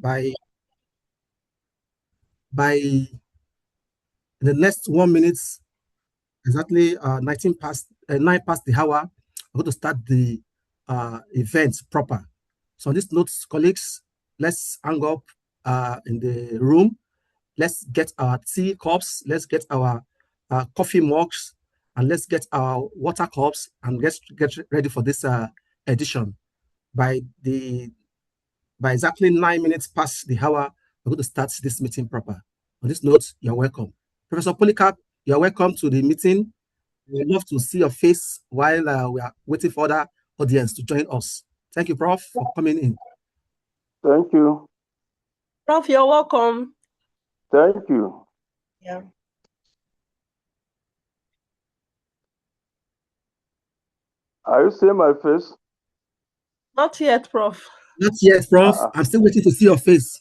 by the next 1 minute, exactly 9 past the hour, I'm going to start the event proper. So on this note, colleagues, let's hang up in the room. Let's get our tea cups, let's get our coffee mugs, and let's get our water cups, and let's get ready for this edition. By exactly 9 minutes past the hour, we're going to start this meeting proper. On this note, you're welcome. Professor Polycarp, you're welcome to the meeting. We'd love to see your face while we are waiting for the audience to join us. Thank you, Prof, for coming in. Thank you. Prof, you're welcome. Thank you. Yeah. Are you seeing my face? Not yet, Prof. Not yet, Prof. I'm still waiting to see your face.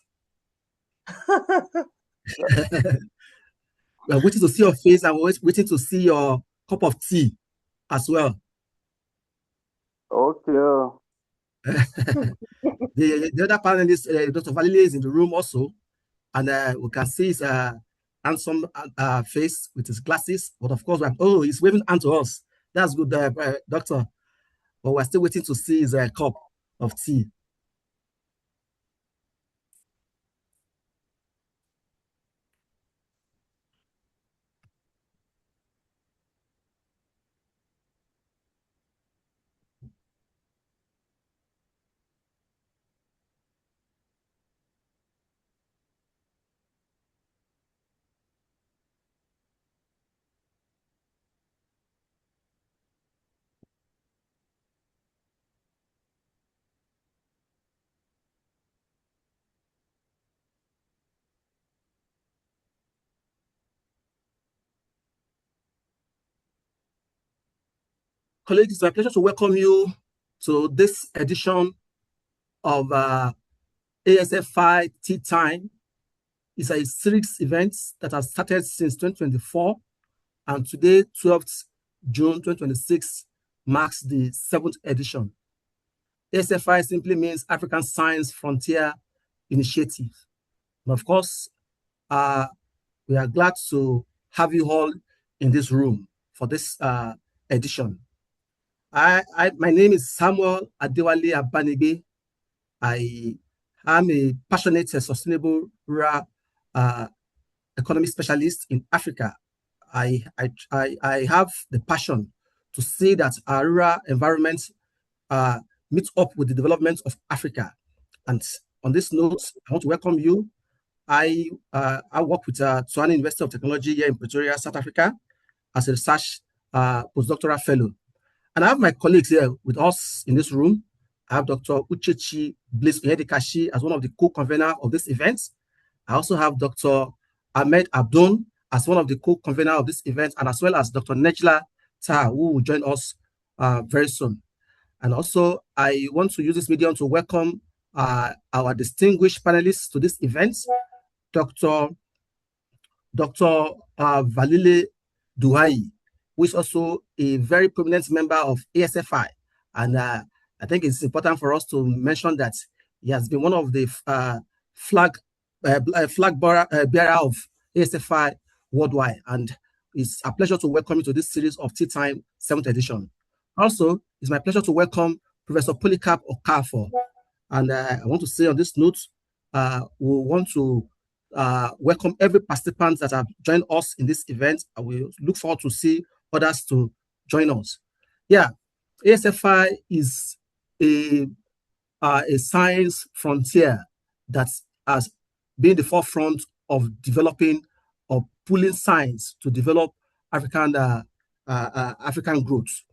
We're waiting to see your face, and we're waiting to see your cup of tea as well. Okay. The other panelist, Dr. Valile, is in the room also, and we can see his handsome face with his glasses. But of course, he's waving hand to us. That's good, Doctor. But we're still waiting to see his cup of tea. Colleagues, it's my pleasure to welcome you to this edition of ASFI Tea Time. It's a series event that has started since 2024, and today, 12th June 2026, marks the 7th edition. ASFI simply means African Science Frontier Initiative. And of course, we are glad to have you all in this room for this edition. My name is Samuel Adewale Abanigbe. I am a passionate and sustainable rural economy specialist in Africa. I have the passion to see that our rural environment meet up with the development of Africa. And on this note, I want to welcome you. I work with Tshwane University of Technology here in Pretoria, South Africa, as a research postdoctoral fellow. And I have my colleagues here with us in this room. I have Dr. Uchechi Bliss Onyedikashi as one of the co-conveners of this event. I also have Dr. Ahmed Abdon as one of the co-conveners of this event, and as well as Dr. Nejla Taha, who will join us very soon. And also, I want to use this medium to welcome our distinguished panelists to this event, Dr. Valile Duhai, who is also a very prominent member of ASFI. And I think it's important for us to mention that he has been one of the flag bearer of ASFI worldwide. And it's a pleasure to welcome you to this series of Tea Time 7th edition. Also, it's my pleasure to welcome Professor Polycarp Okafor. And I want to say on this note, we want to welcome every participant that have joined us in this event. And we look forward to see others to join us. Yeah, ASFI is a science frontier that has been the forefront of developing or pulling science to develop African growth.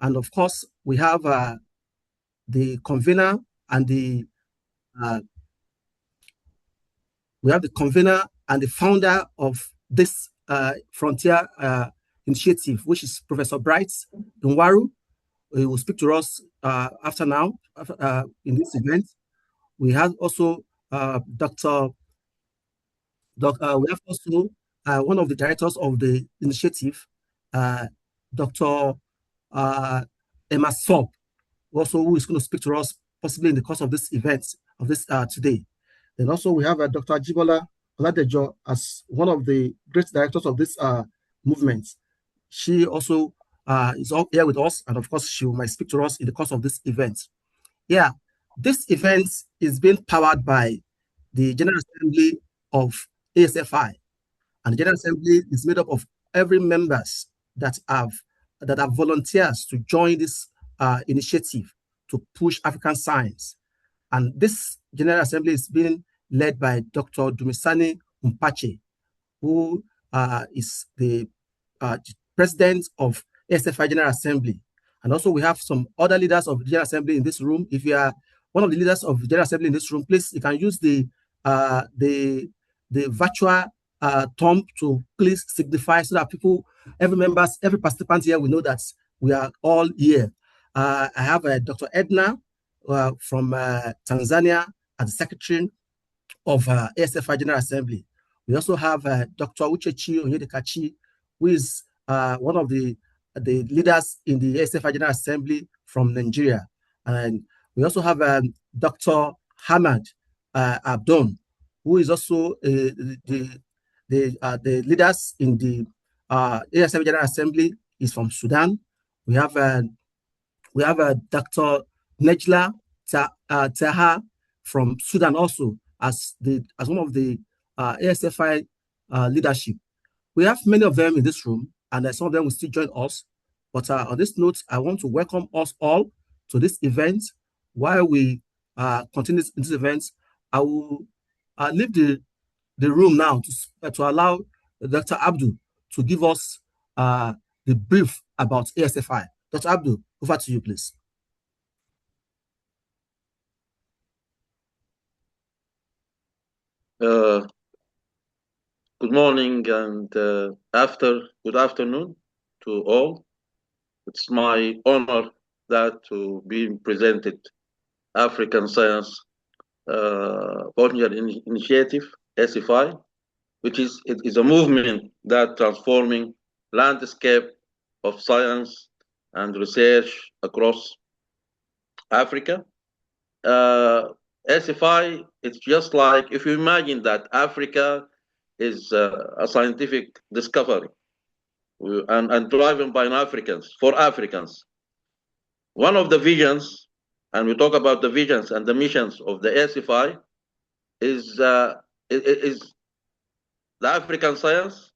And of course, we have the convener and the founder of this frontier initiative, which is Professor Bright Nwaru. He will speak to us after now in this event. We have also we have also one of the directors of the initiative, Dr. Emma Sob, also who is going to speak to us possibly in the course of this event of this today. Then also we have Dr. Jibola Oladejo as one of the great directors of this movement. She also is all here with us, and of course, she might speak to us in the course of this event. Yeah, this event is being powered by the General Assembly of ASFI, and the General Assembly is made up of every members that are volunteers to join this initiative to push African science. And this General Assembly is being led by Dr. Dumisani Mpache, who is the president of ASFI General Assembly. And also we have some other leaders of the General Assembly in this room. If you are one of the leaders of the General Assembly in this room, please, you can use the virtual thumb to please signify so that people, every participant here will know that we are all here. I have Dr. Edna from Tanzania as the secretary of ASFI General Assembly. We also have Dr. Uchechi Onyedekachi, who is one of the leaders in the ASFI General Assembly from Nigeria. And we also have Dr. Hamad Abdon, who is also the leaders in the ASFI General Assembly is from Sudan. We have Dr. Nejla Taha from Sudan also as one of the ASFI leadership. We have many of them in this room, and some of them will still join us. But on this note, I want to welcome us all to this event. While we continue this event, I will leave the room now to allow Dr. Abdul to give us the brief about ASFI. Dr. Abdul, over to you, please. Good morning and good afternoon to all. It's my honor to be presented African Science Partner Initiative, ASFI, which is a movement that transforming landscape of science and research across Africa. ASFI, it's just like if you imagine that Africa is a scientific discovery and driven by Africans, for Africans. One of the visions, and we talk about the visions and the missions of the ASFI, is the African science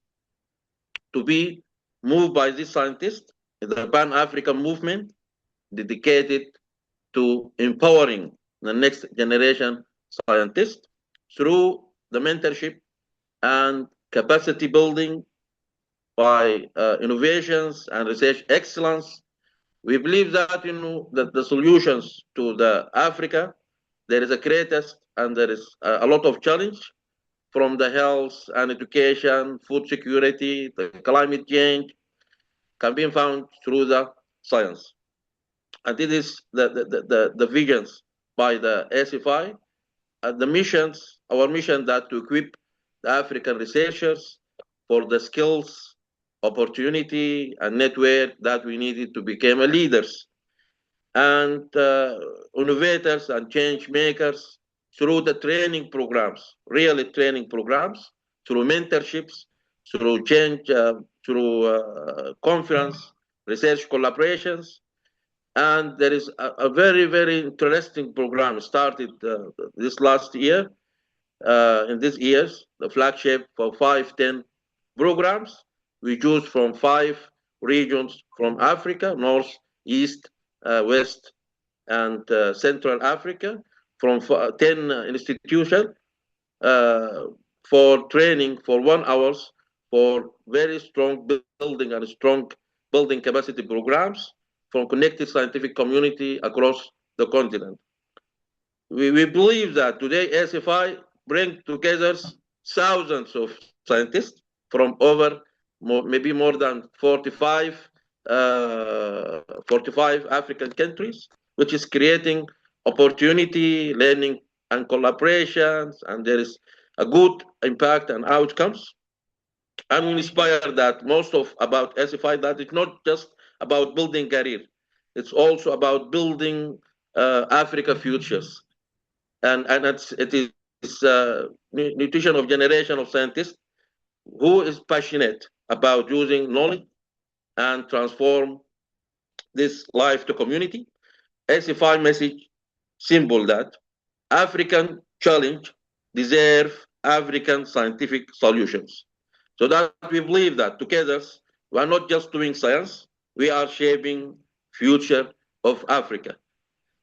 to be moved by this scientist, the Pan-African movement, dedicated to empowering the next generation scientists through the mentorship and capacity building by innovations and research excellence. We believe that that the solutions to the Africa, there is a greatest and there is a lot of challenge from the health and education, food security, the climate change, can be found through the science. And this is the visions by the ASFI, the missions, our mission that to equip the African researchers for the skills, opportunity, and network that we needed to become leaders and innovators and change makers through the training programs, really training programs, through mentorships, through change, through conference, research collaborations. And there is a very, very interesting program started this last year, in these years, the flagship for 5-10 programs. We choose from 5 regions from Africa, North, East, West, and Central Africa, from 10 institutions for training for 1 hour for very strong building and strong building capacity programs from connected scientific community across the continent. We believe that today ASFI bring together thousands of scientists from over maybe more than 45 African countries, which is creating opportunity, learning, and collaborations, and there is a good impact and outcomes. I'm inspired that most of about ASFI that it's not just about building career, it's also about building Africa futures, and it is nutrition of generation of scientists who is passionate about using knowledge and transform this life to community. ASFI message symbol that African challenge deserve African scientific solutions. So that we believe that together we are not just doing science, we are shaping future of Africa.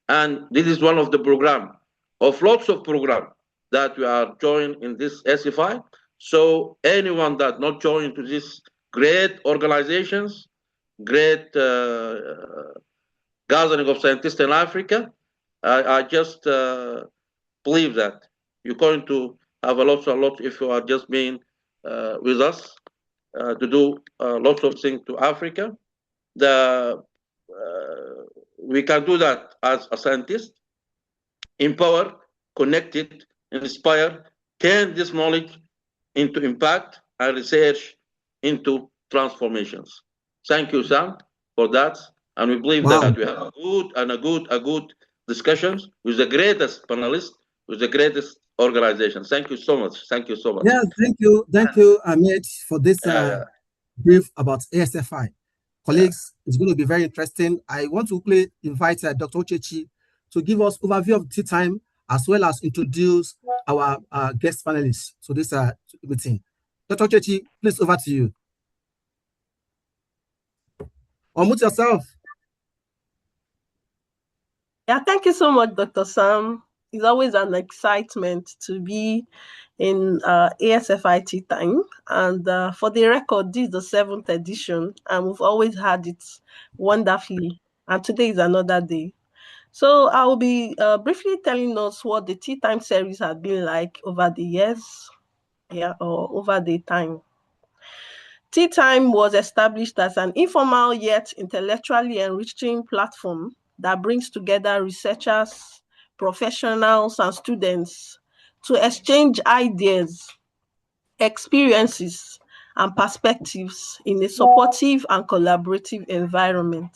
And this is one of the program of lots of program that we are joined in this ASFI. So anyone that not joined to this great organizations, great gathering of scientists in Africa, I just believe that you're going to have a lot if you are just being with us to do lots of things to Africa. We can do that as a scientist, empower, connected, inspire, turn this knowledge into impact and research into transformations. Thank you, Sam, for that. And we believe that we have a good discussions with the greatest panelists, with the greatest organization. Thank you so much. Thank you so much. Yes, thank you, Ahmed, for this brief about ASFI. Colleagues, it's going to be very interesting. I want to quickly invite Dr. Ochechi to give us overview of tea time as well as introduce our guest panelists to this meeting. Dr. Ochechi, please, over to you. Unmute yourself. Yeah, thank you so much, Dr. Sam. It's always an excitement to be in ASFI Tea Time. And for the record, this is the 7th edition, and we've always had it wonderfully. And today is another day. So I will be briefly telling us what the Tea Time series has been like over the years, or over the time. Tea Time was established as an informal yet intellectually enriching platform that brings together researchers, professionals, and students to exchange ideas, experiences, and perspectives in a supportive and collaborative environment.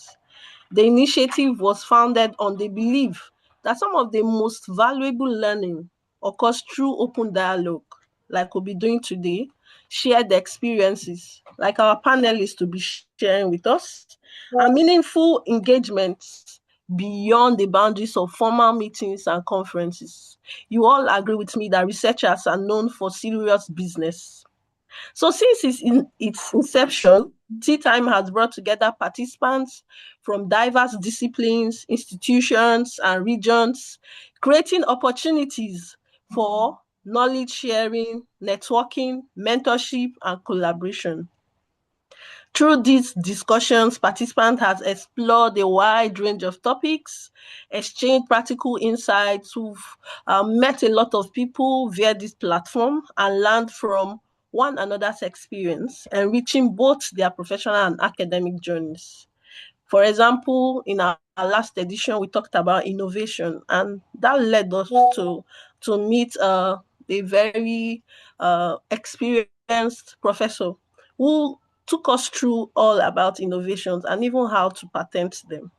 The initiative was founded on the belief that some of the most valuable learning occurs through open dialogue, like we'll be doing today, shared experiences, like our panelists to be sharing with us, and meaningful engagements beyond the boundaries of formal meetings and conferences. You all agree with me that researchers are known for serious business. So since its inception, Tea Time has brought together participants from diverse disciplines, institutions, and regions, creating opportunities for knowledge sharing, networking, mentorship, and collaboration. Through these discussions, participants have explored a wide range of topics, exchanged practical insights, who've met a lot of people via this platform, and learned from one another's experience, enriching both their professional and academic journeys. For example, in our last edition, we talked about innovation, and that led us to meet a very experienced professor who took us through all about innovations and even how to patent them.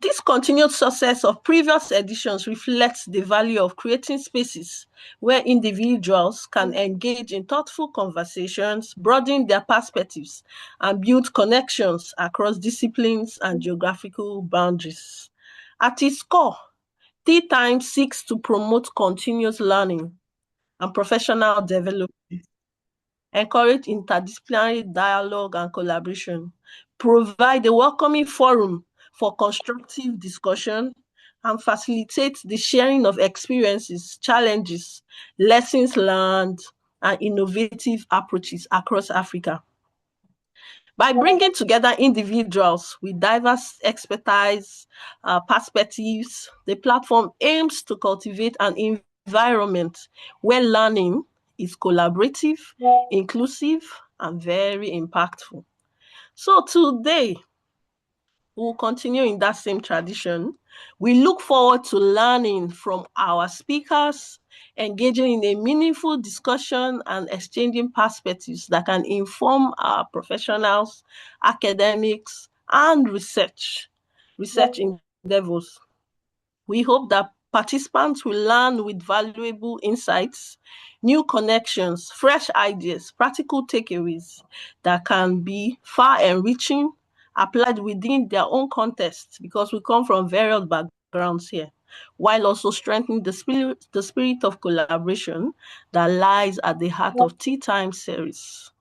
This continued success of previous editions reflects the value of creating spaces where individuals can engage in thoughtful conversations, broaden their perspectives, and build connections across disciplines and geographical boundaries. At its core, Tea Time seeks to promote continuous learning and professional development, encourage interdisciplinary dialogue and collaboration, provide a welcoming forum for constructive discussion, and facilitate the sharing of experiences, challenges, lessons learned, and innovative approaches across Africa. By bringing together individuals with diverse expertise, perspectives, the platform aims to cultivate an environment where learning is collaborative, inclusive, and very impactful. So today, we'll continue in that same tradition. We look forward to learning from our speakers, engaging in a meaningful discussion and exchanging perspectives that can inform our professionals, academics, and research endeavors. We hope that Participants will learn with valuable insights, new connections, fresh ideas, practical takeaways that can be far enriching, applied within their own context, because we come from various backgrounds here, while also strengthening the spirit of collaboration that lies at the heart of Tea Time series.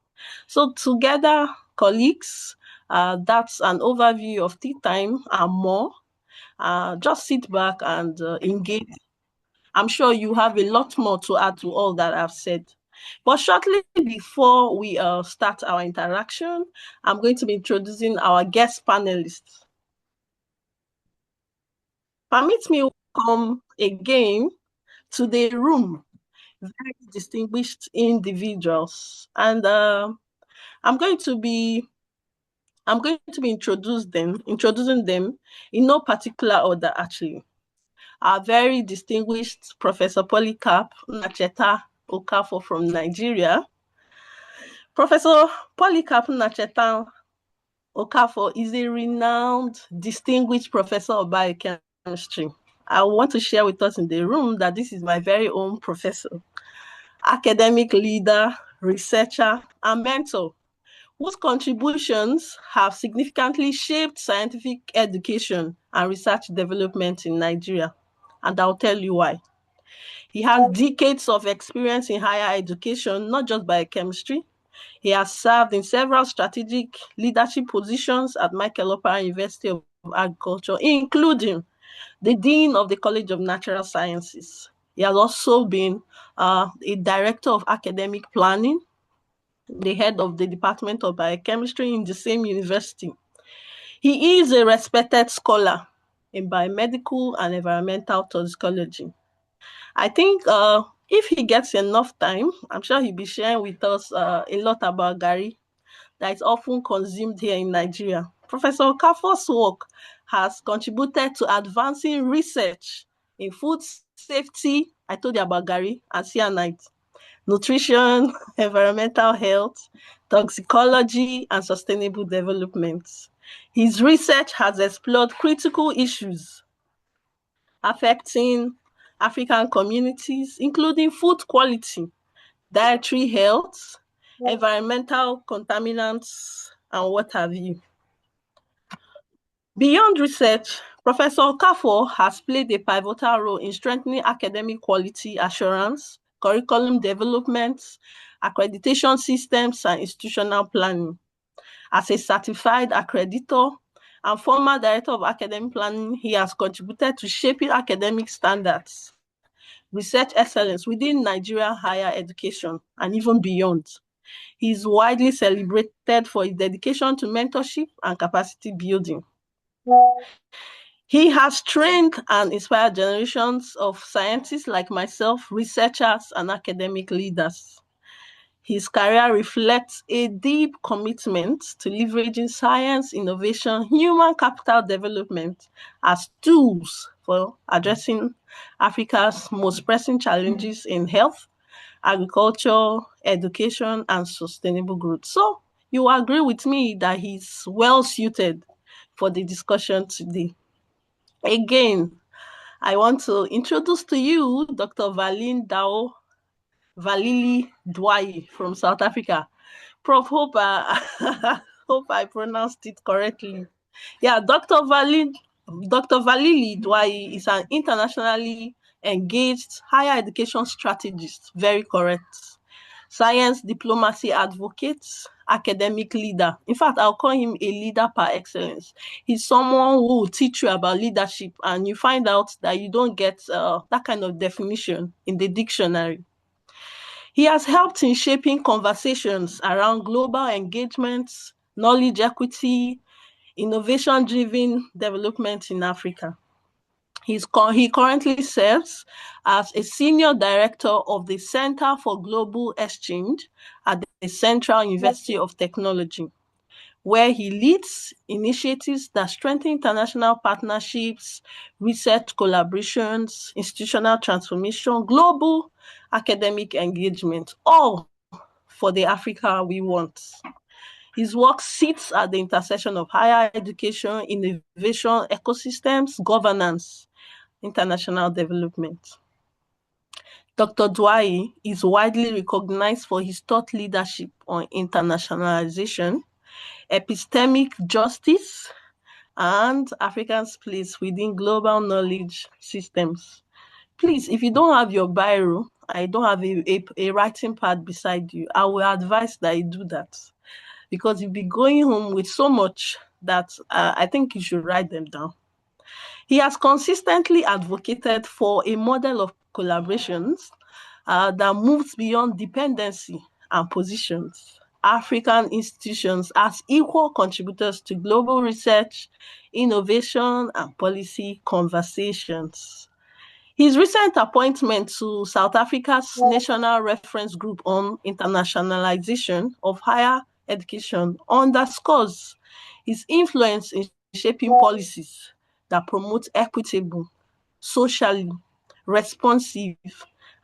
So together, colleagues, that's an overview of Tea Time and more. Just sit back and engage. I'm sure you have a lot more to add to all that I've said. But shortly before we start our interaction, I'm going to be introducing our guest panelists. Permit me to welcome again to the room very distinguished individuals, and I'm going to be introducing them in no particular order, actually. Our very distinguished Professor Polycarp Nacheta Okafor from Nigeria. Professor Polycarp Nacheta Okafor is a renowned, distinguished professor of biochemistry. I want to share with us in the room that this is my very own professor, academic leader, researcher, and mentor, whose contributions have significantly shaped scientific education and research development in Nigeria. And I'll tell you why. He has decades of experience in higher education, not just biochemistry. He has served in several strategic leadership positions at Michael Opera University of Agriculture, including the Dean of the College of Natural Sciences. He has also been a Director of Academic Planning, the head of the Department of Biochemistry in the same university. He is a respected scholar in biomedical and environmental toxicology. I think if he gets enough time, I'm sure he'll be sharing with us a lot about Gary that is often consumed here in Nigeria. Professor Okafor's work has contributed to advancing research in food safety, I told you about Gary, and cyanide, nutrition, environmental health, toxicology, and sustainable development. His research has explored critical issues affecting African communities, including food quality, dietary health, environmental contaminants, and what have you. Beyond research, Professor Okafor has played a pivotal role in strengthening academic quality assurance, curriculum development, accreditation systems, and institutional planning. As a certified accreditor and former director of academic planning, he has contributed to shaping academic standards, research excellence within Nigerian higher education, and even beyond. He is widely celebrated for his dedication to mentorship and capacity building. He has trained and inspired generations of scientists like myself, researchers, and academic leaders. His career reflects a deep commitment to leveraging science, innovation, human capital development as tools for addressing Africa's most pressing challenges in health, agriculture, education, and sustainable growth. So you agree with me that he's well suited for the discussion today. Again, I want to introduce to you Dr. Valin Dao Valili Dwai from South Africa. Prof, hope I pronounced it correctly. Yeah, Dr. Valili Dwai is an internationally engaged higher education strategist, very correct, science diplomacy advocate, academic leader. In fact, I'll call him a leader par excellence. He's someone who will teach you about leadership, and you find out that you don't get that kind of definition in the dictionary. He has helped in shaping conversations around global engagements, knowledge equity, innovation-driven development in Africa. He currently serves as a senior director of the Center for Global Exchange at the Central University of Technology, where he leads initiatives that strengthen international partnerships, research collaborations, institutional transformation, global academic engagement, all for the Africa we want. His work sits at the intersection of higher education, innovation, ecosystems, governance, international development. Dr. Douayi is widely recognized for his thought leadership on internationalization, epistemic justice, and Africa's place within global knowledge systems. Please, if you don't have your biro, I don't have a writing pad beside you, I will advise that you do that, because you'll be going home with so much that I think you should write them down. He has consistently advocated for a model of collaborations that moves beyond dependency and positions African institutions as equal contributors to global research, innovation, and policy conversations. His recent appointment to South Africa's National Reference Group on Internationalization of Higher Education underscores his influence in shaping policies that promote equitable, socially responsive,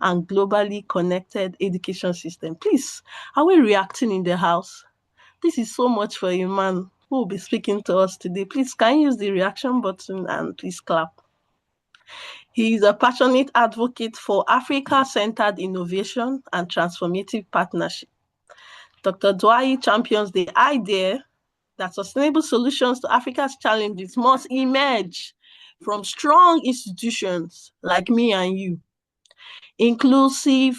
and globally connected education system. Please, are we reacting in the house? This is so much for a man who will be speaking to us today. Please, can you use the reaction button and please clap? He is a passionate advocate for Africa-centered innovation and transformative partnership. Dr. Douayi champions the idea that sustainable solutions to Africa's challenges must emerge from strong institutions like me and you. Inclusive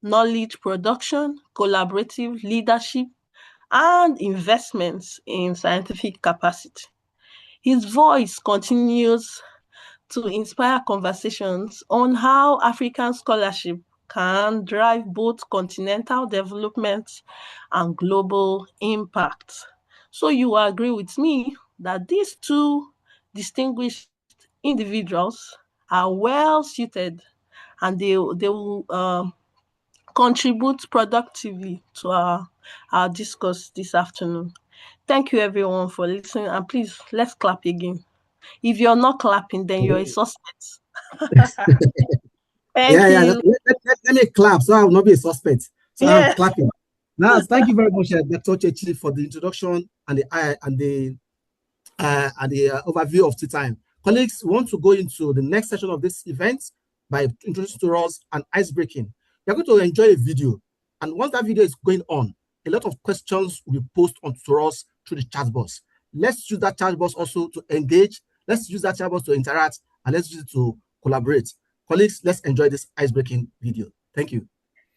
knowledge production, collaborative leadership, and investments in scientific capacity. His voice continues to inspire conversations on how African scholarship can drive both continental development and global impact. So you agree with me that these two distinguished individuals are well suited, and they will contribute productively to our discourse this afternoon. Thank you everyone for listening, and please, let's clap again. If you're not clapping, then you're a suspect. Thank you. Let me clap so I will not be a suspect. So Yeah. I'm clapping. Now, thank you very much, Dr. Chechi, for the introduction and the overview of tea time. Colleagues, we want to go into the next session of this event by introducing to us an ice breaking. You're going to enjoy a video, and once that video is going on, a lot of questions will be posted onto us through the chat box. Let's use that chat box also to engage. Let's use that chat box to interact, and let's use it to collaborate. Colleagues, let's enjoy this ice-breaking video. Thank you.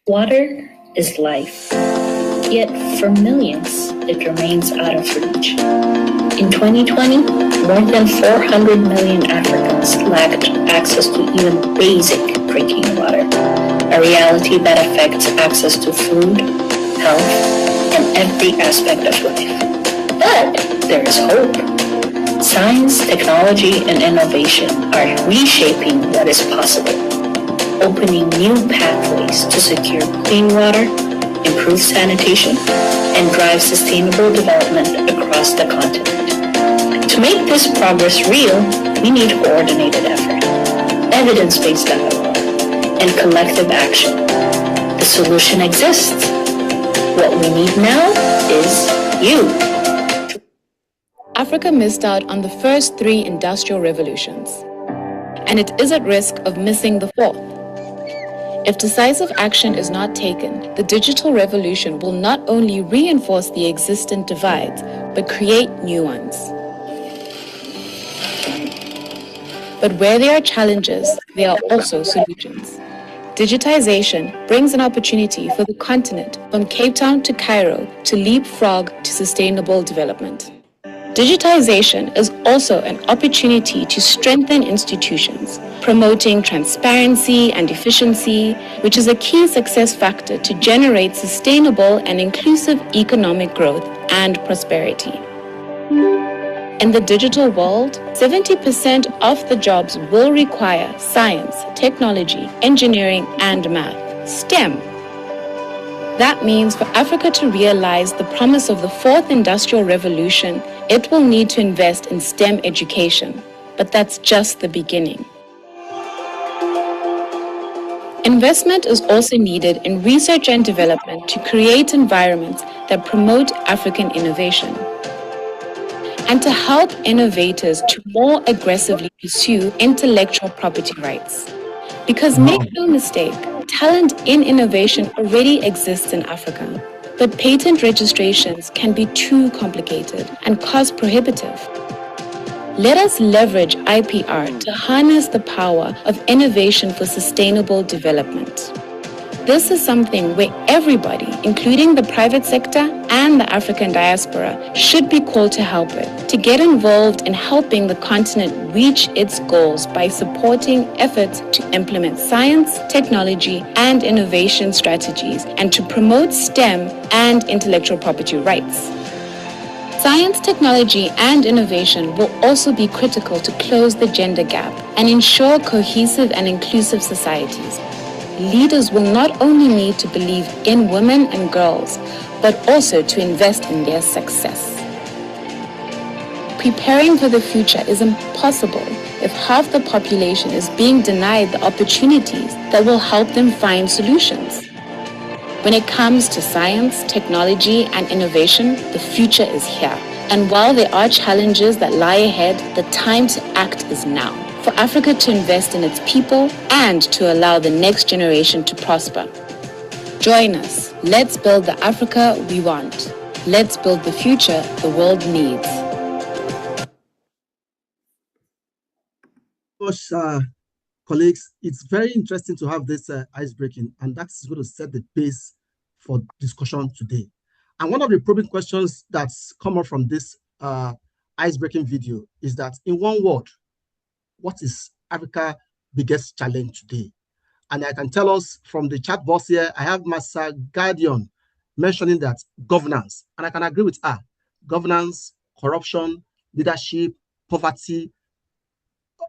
Water is life, yet for millions, it remains out of reach. In 2020, more than 400 million Africans lacked access to even basic drinking water, a reality that affects access to food, health, and every aspect of life. But there is hope. Science, technology, and innovation are reshaping what is possible, opening new pathways to secure clean water, improve sanitation, and drive sustainable development across the continent. To make this progress real, we need coordinated effort, evidence-based dialogue, and collective action. The solution exists. What we need now is you. Africa missed out on the first 3 industrial revolutions, and it is at risk of missing the 4th. If decisive action is not taken, the digital revolution will not only reinforce the existing divides, but create new ones. But where there are challenges, there are also solutions. Digitization brings an opportunity for the continent from Cape Town to Cairo to leapfrog to sustainable development. Digitization is also an opportunity to strengthen institutions, promoting transparency and efficiency, which is a key success factor to generate sustainable and inclusive economic growth and prosperity. In the digital world, 70% of the jobs will require science, technology, engineering, and math, STEM. That means for Africa to realize the promise of the 4th industrial revolution, it will need to invest in STEM education. But that's just the beginning. Investment is also needed in research and development to create environments that promote African innovation. and to help innovators to more aggressively pursue intellectual property rights. Because make no mistake, talent in innovation already exists in Africa, but patent registrations can be too complicated and cost prohibitive. Let us leverage IPR to harness the power of innovation for sustainable development. This is something where everybody, including the private sector and the African diaspora, should be called to help with, to get involved in helping the continent reach its goals by supporting efforts to implement science, technology, and innovation strategies, and to promote STEM and intellectual property rights. Science, technology, and innovation will also be critical to close the gender gap and ensure cohesive and inclusive societies. Leaders will not only need to believe in women and girls, but also to invest in their success. Preparing for the future is impossible if half the population is being denied the opportunities that will help them find solutions. When it comes to science, technology, and innovation, the future is here. And while there are challenges that lie ahead, the time to act is now, for Africa to invest in its people and to allow the next generation to prosper. Join us. Let's build the Africa we want. Let's build the future the world needs. Colleagues, it's very interesting to have this ice breaking, and that's going to set the pace for discussion today. And one of the probing questions that's come up from this ice breaking video is that, in one word, what is Africa's biggest challenge today? And I can tell us from the chat box here, I have Master Guardian mentioning that governance, and I can agree with her. Governance, corruption, leadership, poverty,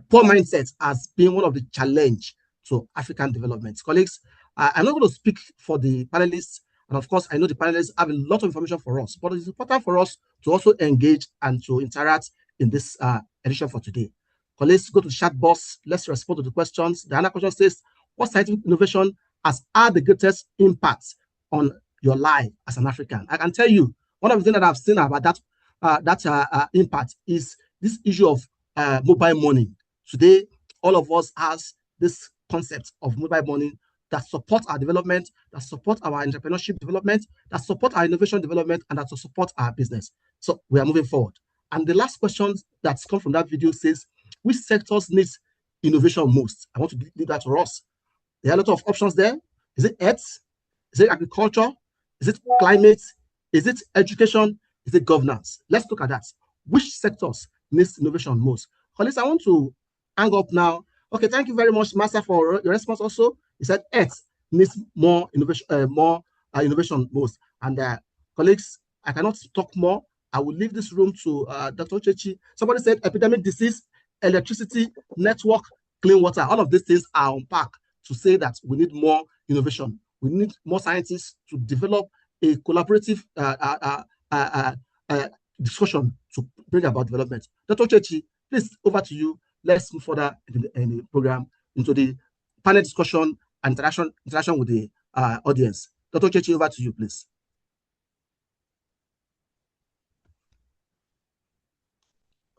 poor mindset has been one of the challenge to African development. Colleagues, I'm not going to speak for the panelists, and of course, I know the panelists have a lot of information for us, but it's important for us to also engage and to interact in this edition for today. Colleagues, go to the chat box. Let's respond to the questions. The other question says, what scientific innovation has had the greatest impact on your life as an African? I can tell you, one of the things that I've seen about that impact is this issue of mobile money. Today, all of us has this concept of mobile money that support our development, that support our entrepreneurship development, that support our innovation development, and that to support our business. So we are moving forward. And the last question that's come from that video says, which sectors need innovation most? I want to leave that to us. There are a lot of options there. Is it health? Is it agriculture? Is it climate? Is it education? Is it governance? Let's look at that. Which sectors needs innovation most? Colleagues, I want to hang up now. Okay, thank you very much, Master, for your response also. He said health needs more innovation most. And colleagues, I cannot talk more. I will leave this room to Dr. Chechi. Somebody said epidemic disease, electricity, network, clean water. All of these things are unpacked to say that we need more innovation. We need more scientists to develop a collaborative discussion to bring about development. Dr. Chechi, please, over to you. Let's move further in the program into the panel discussion and interaction with the audience. Dr. Chechi, over to you, please.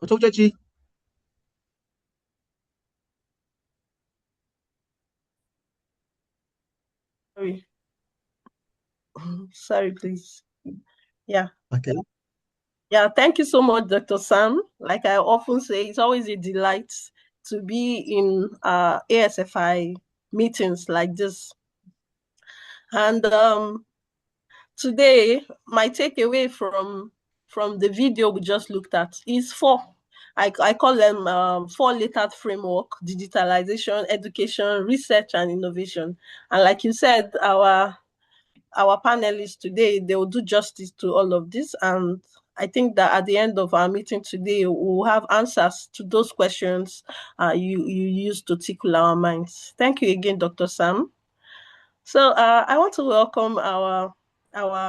Dr. Chechi. Sorry, please. Yeah. Okay. Yeah, thank you so much, Dr. Sam. Like I often say, it's always a delight to be in ASFI meetings like this. And today, my takeaway from the video we just looked at is four. I call them four-lettered framework: digitalization, education, research, and innovation. And like you said, our panelists today, they will do justice to all of this. And I think that at the end of our meeting today, we'll have answers to those questions you used to tickle our minds. Thank you again, Dr. Sam. So I want to welcome our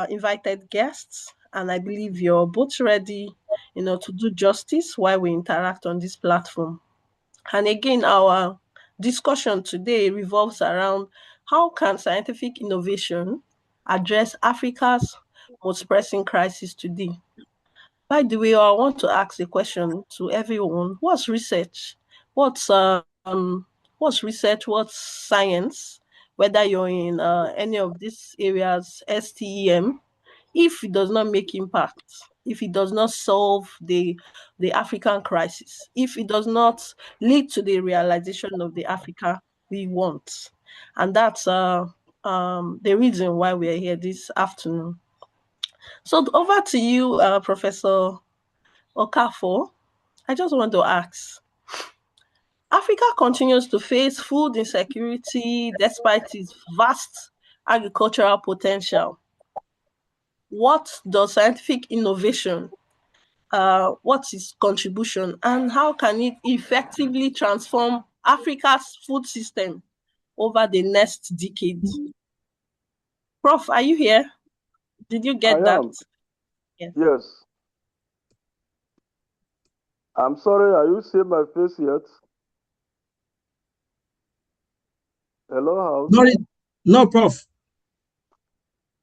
invited guests, and I believe you're both ready, to do justice while we interact on this platform. And again, our discussion today revolves around how can scientific innovation address Africa's most pressing crisis today. By the way, I want to ask a question to everyone. What's research? What's research? What's science? Whether you're in any of these areas, STEM, if it does not make impact, if it does not solve the African crisis, if it does not lead to the realization of the Africa we want, and that's the reason why we are here this afternoon. So over to you, Professor Okafor. I just want to ask, Africa continues to face food insecurity despite its vast agricultural potential. What does scientific innovation, what's its contribution, and how can it effectively transform Africa's food system over the next decade? Prof, are you here? Did you get that? Yes. Yes. I'm sorry, are you seeing my face yet? Hello, House? No, Prof.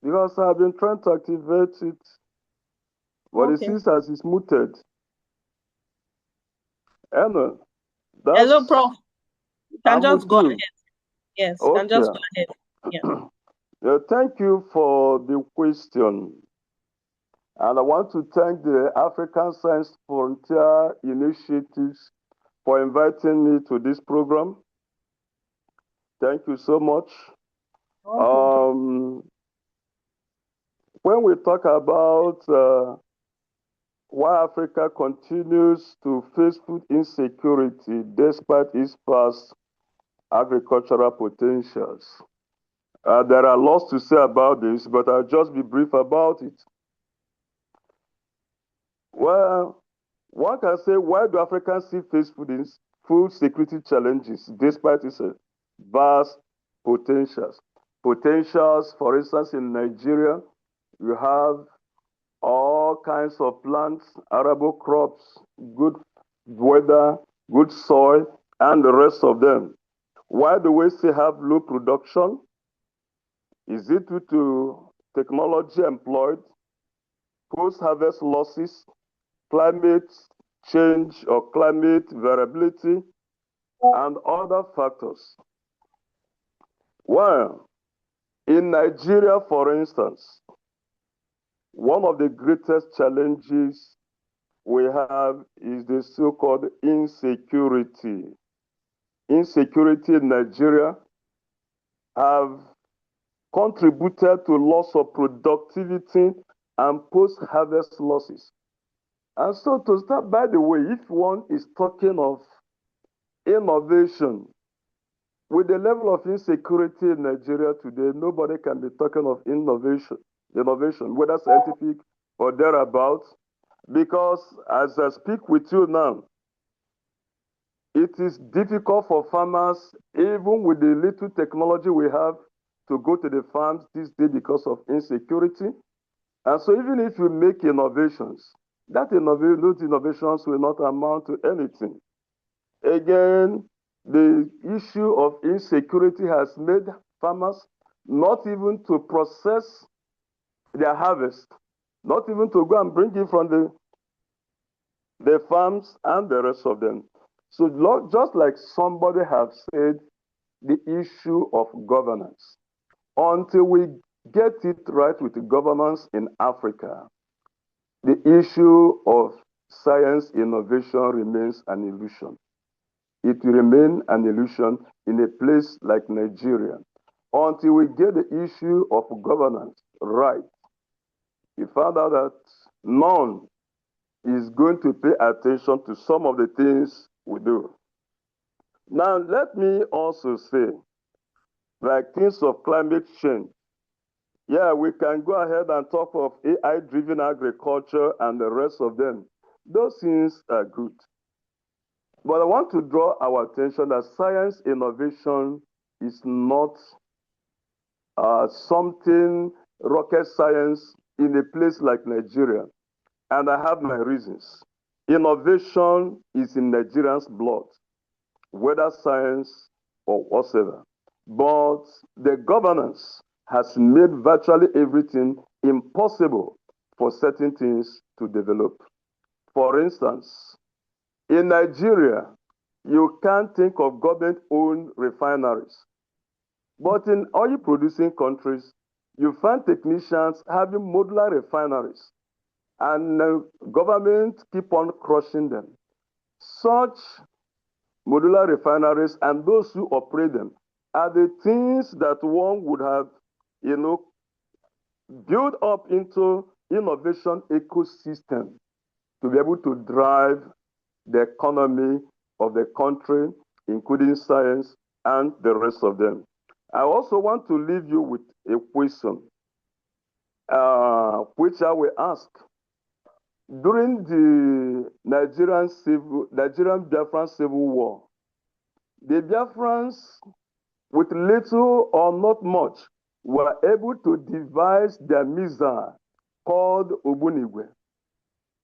Because I've been trying to activate it, but it seems as it's muted. Anyway, hello, Prof. You can just go ahead. Yes, okay. can just go ahead. Yeah. Yeah, thank you for the question. And I want to thank the African Science Frontier Initiatives for inviting me to this program. Thank you so much. When we talk about why Africa continues to face food insecurity despite its past agricultural potentials, there are lots to say about this, but I'll just be brief about it. Well, one can say, why do Africans still face food security challenges despite its vast potentials? Potentials, for instance, in Nigeria, you have all kinds of plants, arable crops, good weather, good soil, and the rest of them. Why do we still have low production? Is it due to technology employed, post-harvest losses, climate change or climate variability, and other factors? Well, in Nigeria, for instance, one of the greatest challenges we have is the so-called insecurity. Insecurity in Nigeria have contributed to loss of productivity and post-harvest losses. And so to start, by the way, if one is talking of innovation, with the level of insecurity in Nigeria today, nobody can be talking of innovation, whether scientific or thereabouts, because as I speak with you now, it is difficult for farmers, even with the little technology we have, to go to the farms this day because of insecurity. And so even if you make innovations, those innovations will not amount to anything. Again, the issue of insecurity has made farmers not even to process their harvest, not even to go and bring it from the farms and the rest of them. So just like somebody has said, the issue of governance. Until we get it right with the governance in Africa, the issue of science innovation remains an illusion. It will remain an illusion in a place like Nigeria. Until we get the issue of governance right, we found out that none is going to pay attention to some of the things we do. Now, let me also say, like things of climate change, yeah, we can go ahead and talk of AI-driven agriculture and the rest of them. Those things are good. But I want to draw our attention that science innovation is not something rocket science in a place like Nigeria. And I have my reasons. Innovation is in Nigerians' blood, whether science or whatever. But the governance has made virtually everything impossible for certain things to develop. For instance, in Nigeria, you can't think of government-owned refineries. But in oil-producing countries, you find technicians having modular refineries, and government keep on crushing them. Such modular refineries and those who operate them are the things that one would have, built up into innovation ecosystem to be able to drive the economy of the country, including science and the rest of them. I also want to leave you with a question, which I will ask. During the Nigerian Biafran Civil War, the Biafrans, with little or not much, were able to devise their missile called Ogbunigwe.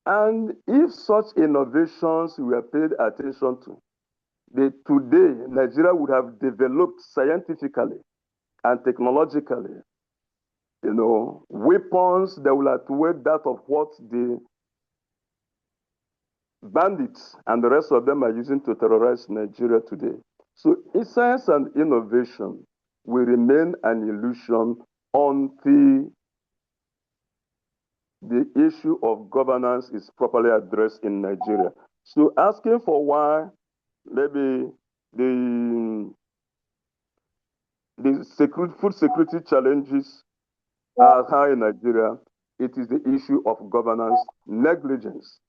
And if such innovations were paid attention to, today Nigeria would have developed scientifically and technologically, weapons that will outweigh that of what the bandits and the rest of them are using to terrorize Nigeria today. So science and innovation will remain an illusion until the issue of governance is properly addressed in Nigeria. So asking for why maybe the food security challenges are high in Nigeria, it is the issue of governance negligence,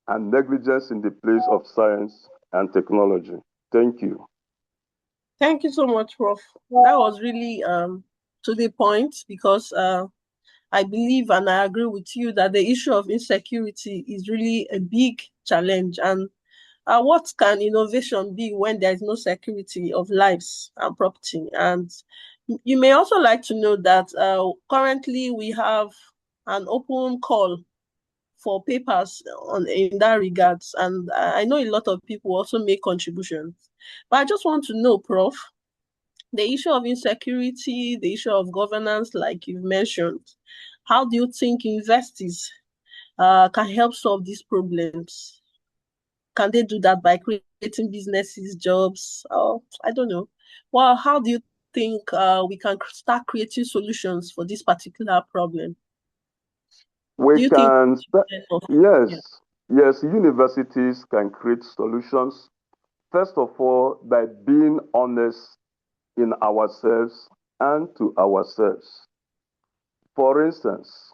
and negligence in the place of science and technology. Thank you. Thank you so much, Prof. That was really to the point, because I believe and I agree with you that the issue of insecurity is really a big challenge. And what can innovation be when there is no security of lives and property? And you may also like to know that currently we have an open call for papers in that regards. And I know a lot of people also make contributions. But I just want to know, Prof, the issue of insecurity, the issue of governance, like you've mentioned, how do you think investors can help solve these problems? Can they do that by creating businesses, jobs? I don't know. Well, how do you think we can start creating solutions for this particular problem? Yes, universities can create solutions. First of all, by being honest in ourselves and to ourselves. For instance,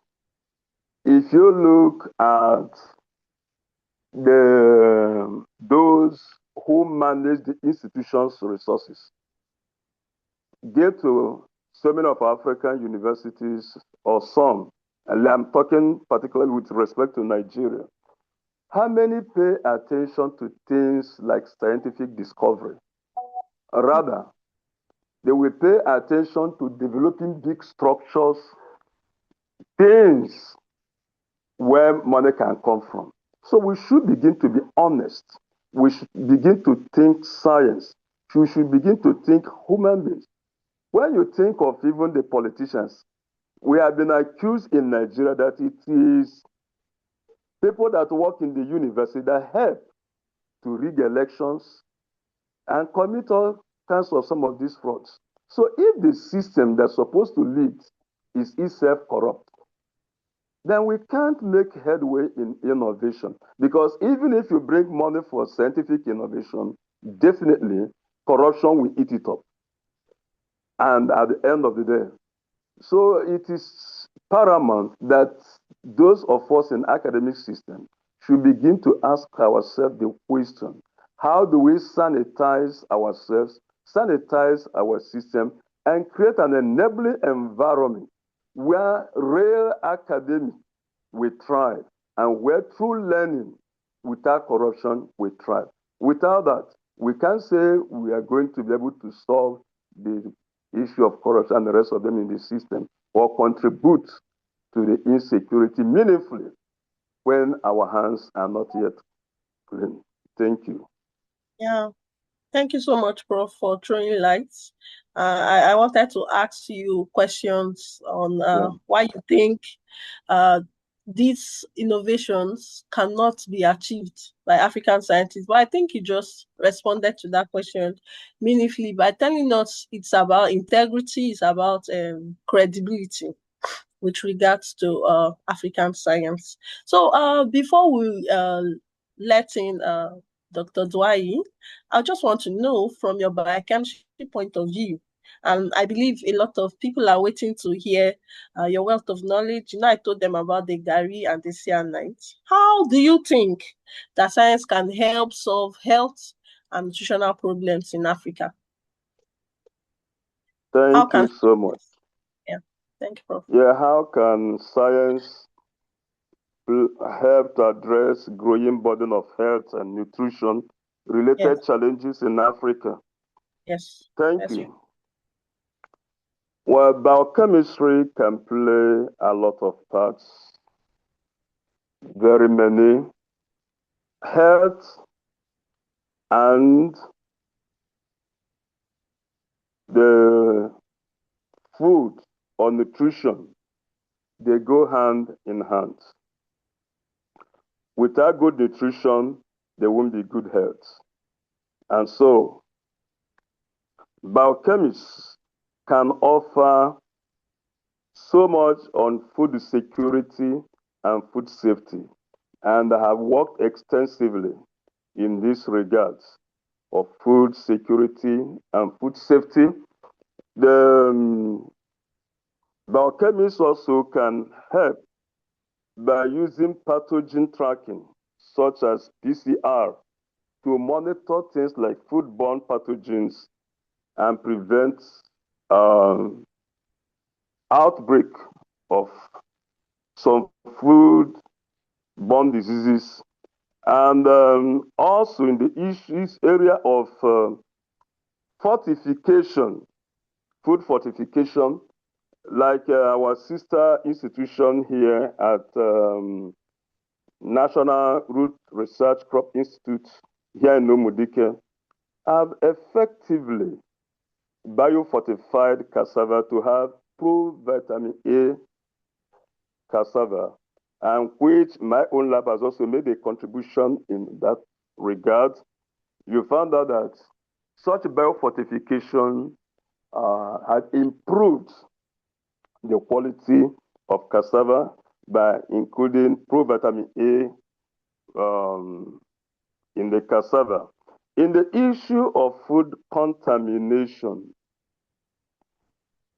if you look at those who manage the institution's resources, get to so many of African universities, or some, and I'm talking particularly with respect to Nigeria, how many pay attention to things like scientific discovery? Rather, they will pay attention to developing big structures, things where money can come from. So we should begin to be honest. We should begin to think science. We should begin to think human beings. When you think of even the politicians, we have been accused in Nigeria that it is people that work in the university that help to rig elections and commit all kinds of some of these frauds. So if the system that's supposed to lead is itself corrupt, then we can't make headway in innovation. Because even if you bring money for scientific innovation, definitely corruption will eat it up. And at the end of the day, so it is paramount that those of us in academic system should begin to ask ourselves the question, how do we sanitize ourselves, sanitize our system, and create an enabling environment where real academic will thrive and where true learning without corruption will thrive. Without that, we can't say we are going to be able to solve the issue of corruption and the rest of them in the system, or contribute to the insecurity meaningfully when our hands are not yet clean. Thank you. Yeah, thank you so much, Prof, for throwing lights. I wanted to ask you questions on why you think these innovations cannot be achieved by African scientists. But I think you just responded to that question meaningfully by telling us it's about integrity, it's about credibility with regards to African science. So before we let in Dr. Dwai, I just want to know from your biochemistry point of view, and I believe a lot of people are waiting to hear your wealth of knowledge. You know, I told them about the Gary and the cyanide. How do you think that science can help solve health and nutritional problems in Africa? Thank you so much. Yeah, thank you, Prof. Yeah, how can science help to address growing burden of health and nutrition related challenges in Africa? Yes. Thank you. Well, biochemistry can play a lot of parts, very many. Health and the food or nutrition, they go hand in hand. Without good nutrition, there won't be good health. And so, biochemists can offer so much on food security and food safety, and have worked extensively in this regards of food security and food safety. The biochemists also can help by using pathogen tracking, such as PCR, to monitor things like foodborne pathogens and prevent outbreak of some foodborne diseases. And also in the area of fortification, food fortification, like our sister institution here at National Root Research Crop Institute here in Nomudike, have effectively biofortified cassava to have pro-vitamin A cassava, and which my own lab has also made a contribution in that regard. You found out that such biofortification has improved the quality of cassava by including pro-vitamin A in the cassava. In the issue of food contamination,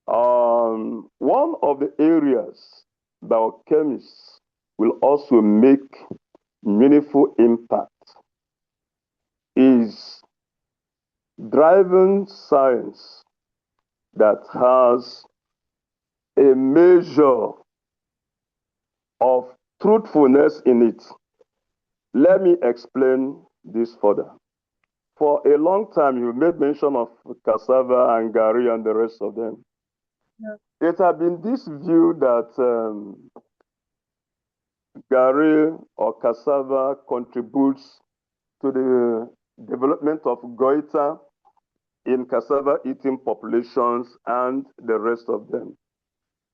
one of the areas biochemists will also make meaningful impact is driving science that has a measure of truthfulness in it. Let me explain this further. For a long time, you made mention of cassava and gari and the rest of them. Yeah. It has been this view that gari or cassava contributes to the development of goiter in cassava eating populations and the rest of them.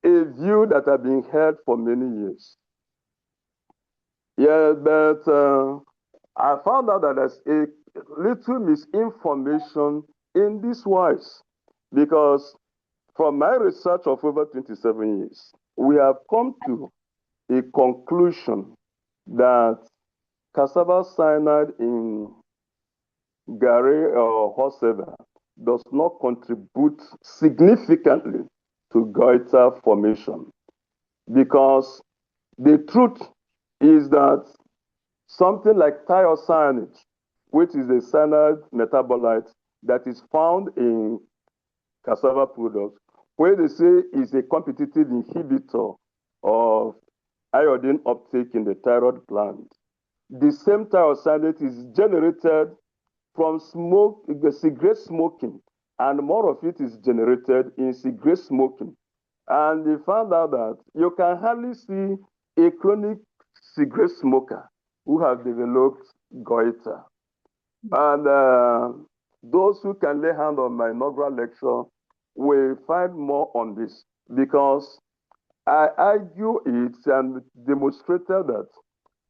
A view that has been held for many years. Yeah, but I found out that there's a little misinformation in this wise, because from my research of over 27 years, we have come to a conclusion that cassava cyanide in gari or whatever does not contribute significantly to goiter formation, because the truth is that something like thiocyanate, which is a cyanide metabolite that is found in cassava products, where they say is a competitive inhibitor of iodine uptake in the thyroid gland. The same thiocyanate is generated from cigarette smoking, and more of it is generated in cigarette smoking. And they found out that you can hardly see a chronic cigarette smoker who has developed goiter. And those who can lay hand on my inaugural lecture will find more on this, because I argue it and demonstrated that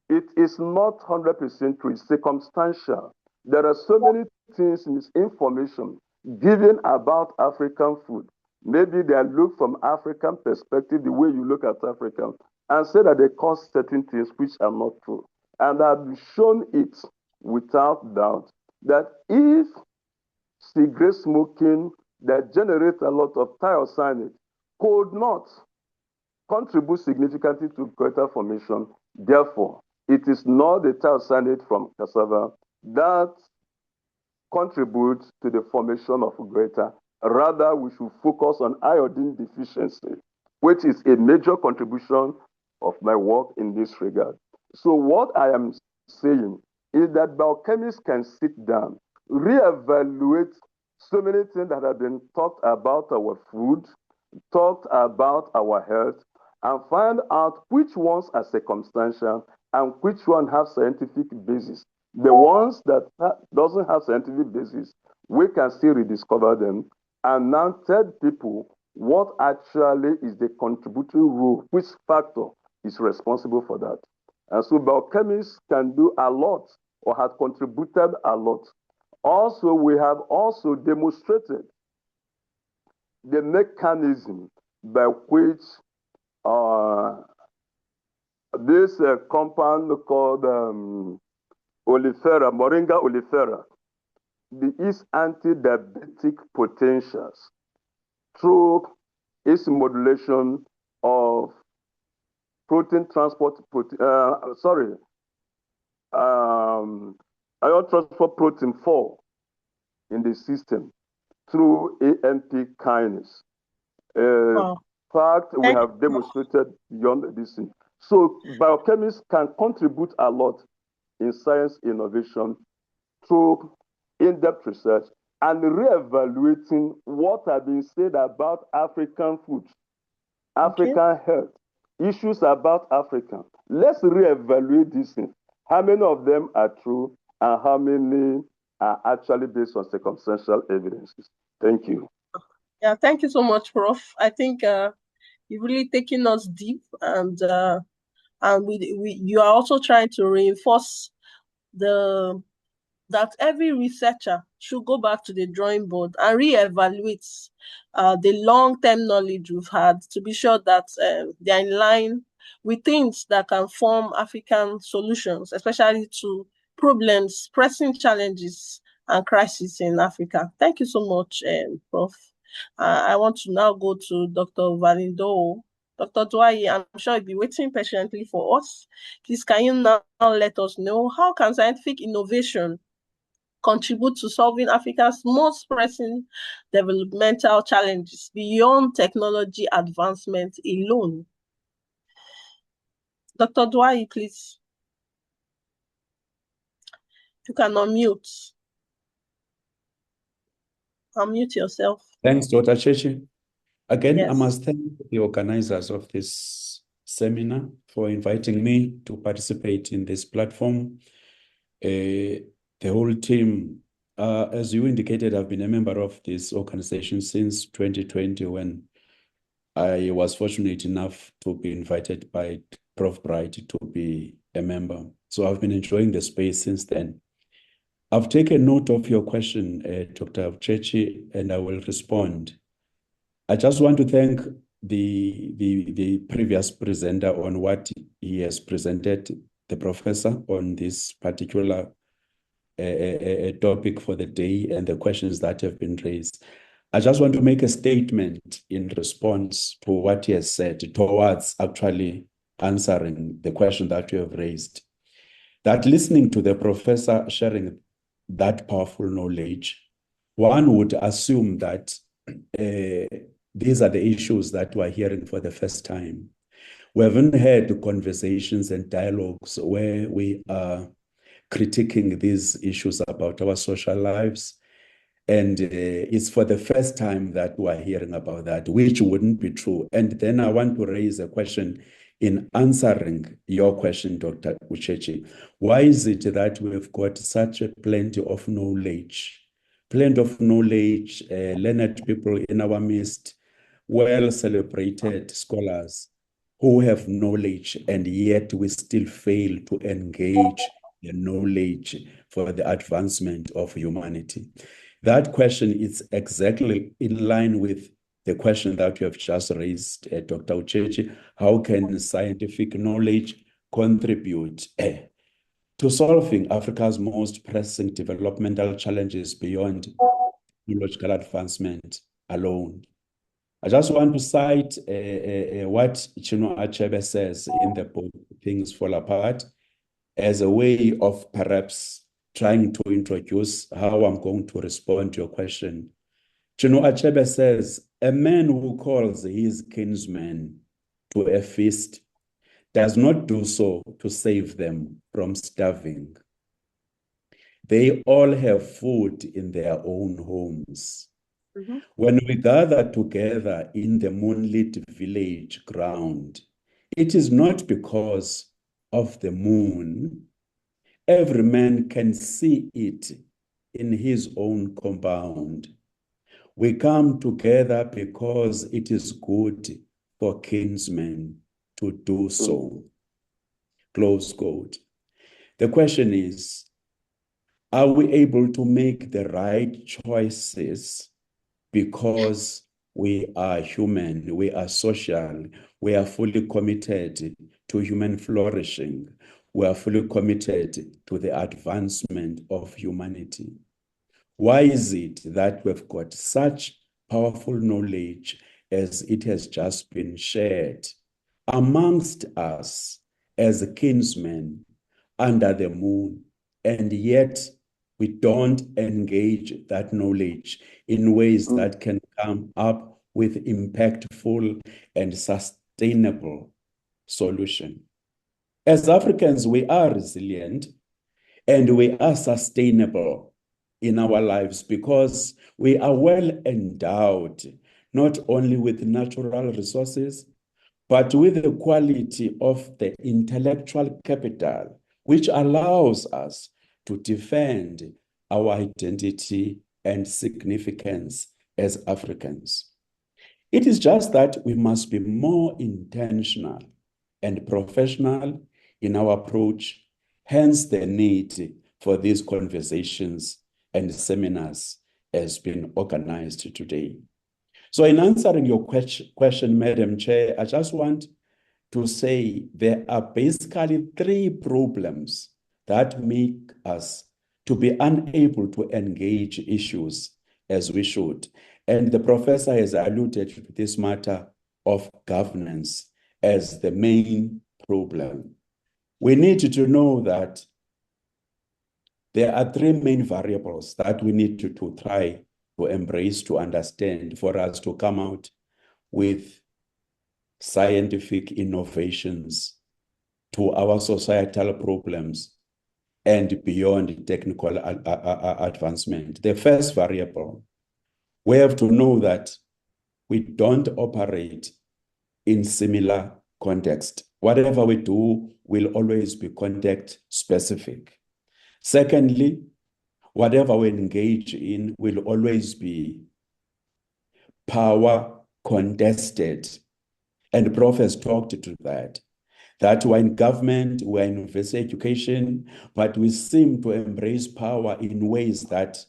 it is not 100% true, it's circumstantial. There are so many things in this information given about African food. Maybe they are looked from African perspective, the way you look at Africa, and say that they cause certain things which are not true. And I've shown it without doubt that if cigarette smoking that generates a lot of thiocyanate could not contribute significantly to goiter formation, therefore, it is not the thiocyanate from cassava that contributes to the formation of goiter. Rather, we should focus on iodine deficiency, which is a major contribution of my work in this regard. So what I am saying is that biochemists can sit down, reevaluate so many things that have been talked about our food, talked about our health, and find out which ones are circumstantial and which one have scientific basis. The ones that doesn't have scientific basis, we can still rediscover them and now tell people what actually is the contributory role, which factor is responsible for that. And so biochemists can do a lot or have contributed a lot. Also, we have also demonstrated the mechanism by which this compound called olifera, Moringa olifera, its anti-diabetic potentials through its modulation of protein transport, ion transport protein 4 in the system through AMP kinase. Wow. Fact, we have demonstrated beyond this thing. So biochemists can contribute a lot in science innovation through in-depth research and reevaluating what has been said about African food, African health, issues about Africa. Let's reevaluate these things. How many of them are true and how many are actually based on circumstantial evidences? Thank you. Yeah, thank you so much, Prof. I think you've really taken us deep, and you are also trying to reinforce that every researcher should go back to the drawing board and reevaluate the long-term knowledge we've had to be sure that they're in line with things that can form African solutions, especially to problems, pressing challenges, and crises in Africa. Thank you so much, Prof. I want to now go to Dr. Valindo. Dr. Dwyer, I'm sure you'll be waiting patiently for us. Please, can you now let us know how can scientific innovation contribute to solving Africa's most pressing developmental challenges beyond technology advancement alone? Dr. Dwyer, please. You can unmute. Unmute yourself. Thanks, Dr. Chechi. Again, Yes. I must thank the organizers of this seminar for inviting me to participate in this platform. The whole team, as you indicated, I've been a member of this organization since 2020 when I was fortunate enough to be invited by Prof. Bright to be a member. So I've been enjoying the space since then. I've taken note of your question, Dr. Chechi, and I will respond. I just want to thank the previous presenter on what he has presented, the professor, on this particular topic for the day and the questions that have been raised. I just want to make a statement in response to what he has said towards actually answering the question that you have raised. That listening to the professor sharing that powerful knowledge, one would assume that these are the issues that we're hearing for the first time. We haven't had conversations and dialogues where we are critiquing these issues about our social lives. And it's for the first time that we're hearing about that, which wouldn't be true. And then I want to raise a question in answering your question, Dr. Uchechi. Why is it that we've got such a plenty of knowledge, learned people in our midst, well-celebrated scholars, who have knowledge, and yet we still fail to engage the knowledge for the advancement of humanity? That question is exactly in line with the question that you have just raised, Dr. Uchechi. How can scientific knowledge contribute to solving Africa's most pressing developmental challenges beyond technological advancement alone? I just want to cite what Chinua Achebe says in the book, Things Fall Apart, as a way of perhaps trying to introduce how I'm going to respond to your question. Chinua Achebe says, a man who calls his kinsmen to a feast does not do so to save them from starving. They all have food in their own homes. Mhm. When we gather together in the moonlit village ground, it is not because of the moon. Every man can see it in his own compound. We come together because it is good for kinsmen to do so. Close quote. The question is, are we able to make the right choices because we are human, we are social, we are fully committed to human flourishing, we are fully committed to the advancement of humanity? Why is it that we've got such powerful knowledge as it has just been shared amongst us as kinsmen under the moon, and yet we don't engage that knowledge in ways that can come up with impactful and sustainable solution? As Africans, we are resilient and we are sustainable in our lives because we are well endowed, not only with natural resources, but with the quality of the intellectual capital, which allows us to defend our identity and significance as Africans. It is just that we must be more intentional and professional in our approach, hence the need for these conversations and seminars has been organized today. So in answering your question, Madam Chair, I just want to say there are basically three problems that make us to be unable to engage issues as we should. And the professor has alluded to this matter of governance as the main problem. We need to know that there are three main variables that we need to try to embrace, to understand, for us to come out with scientific innovations to our societal problems and beyond technical advancement. The first variable, we have to know that we don't operate in similar context. Whatever we do will always be context specific. Secondly, whatever we engage in will always be power contested. And the Prof has talked to that we're in government, we're in university education, but we seem to embrace power in ways that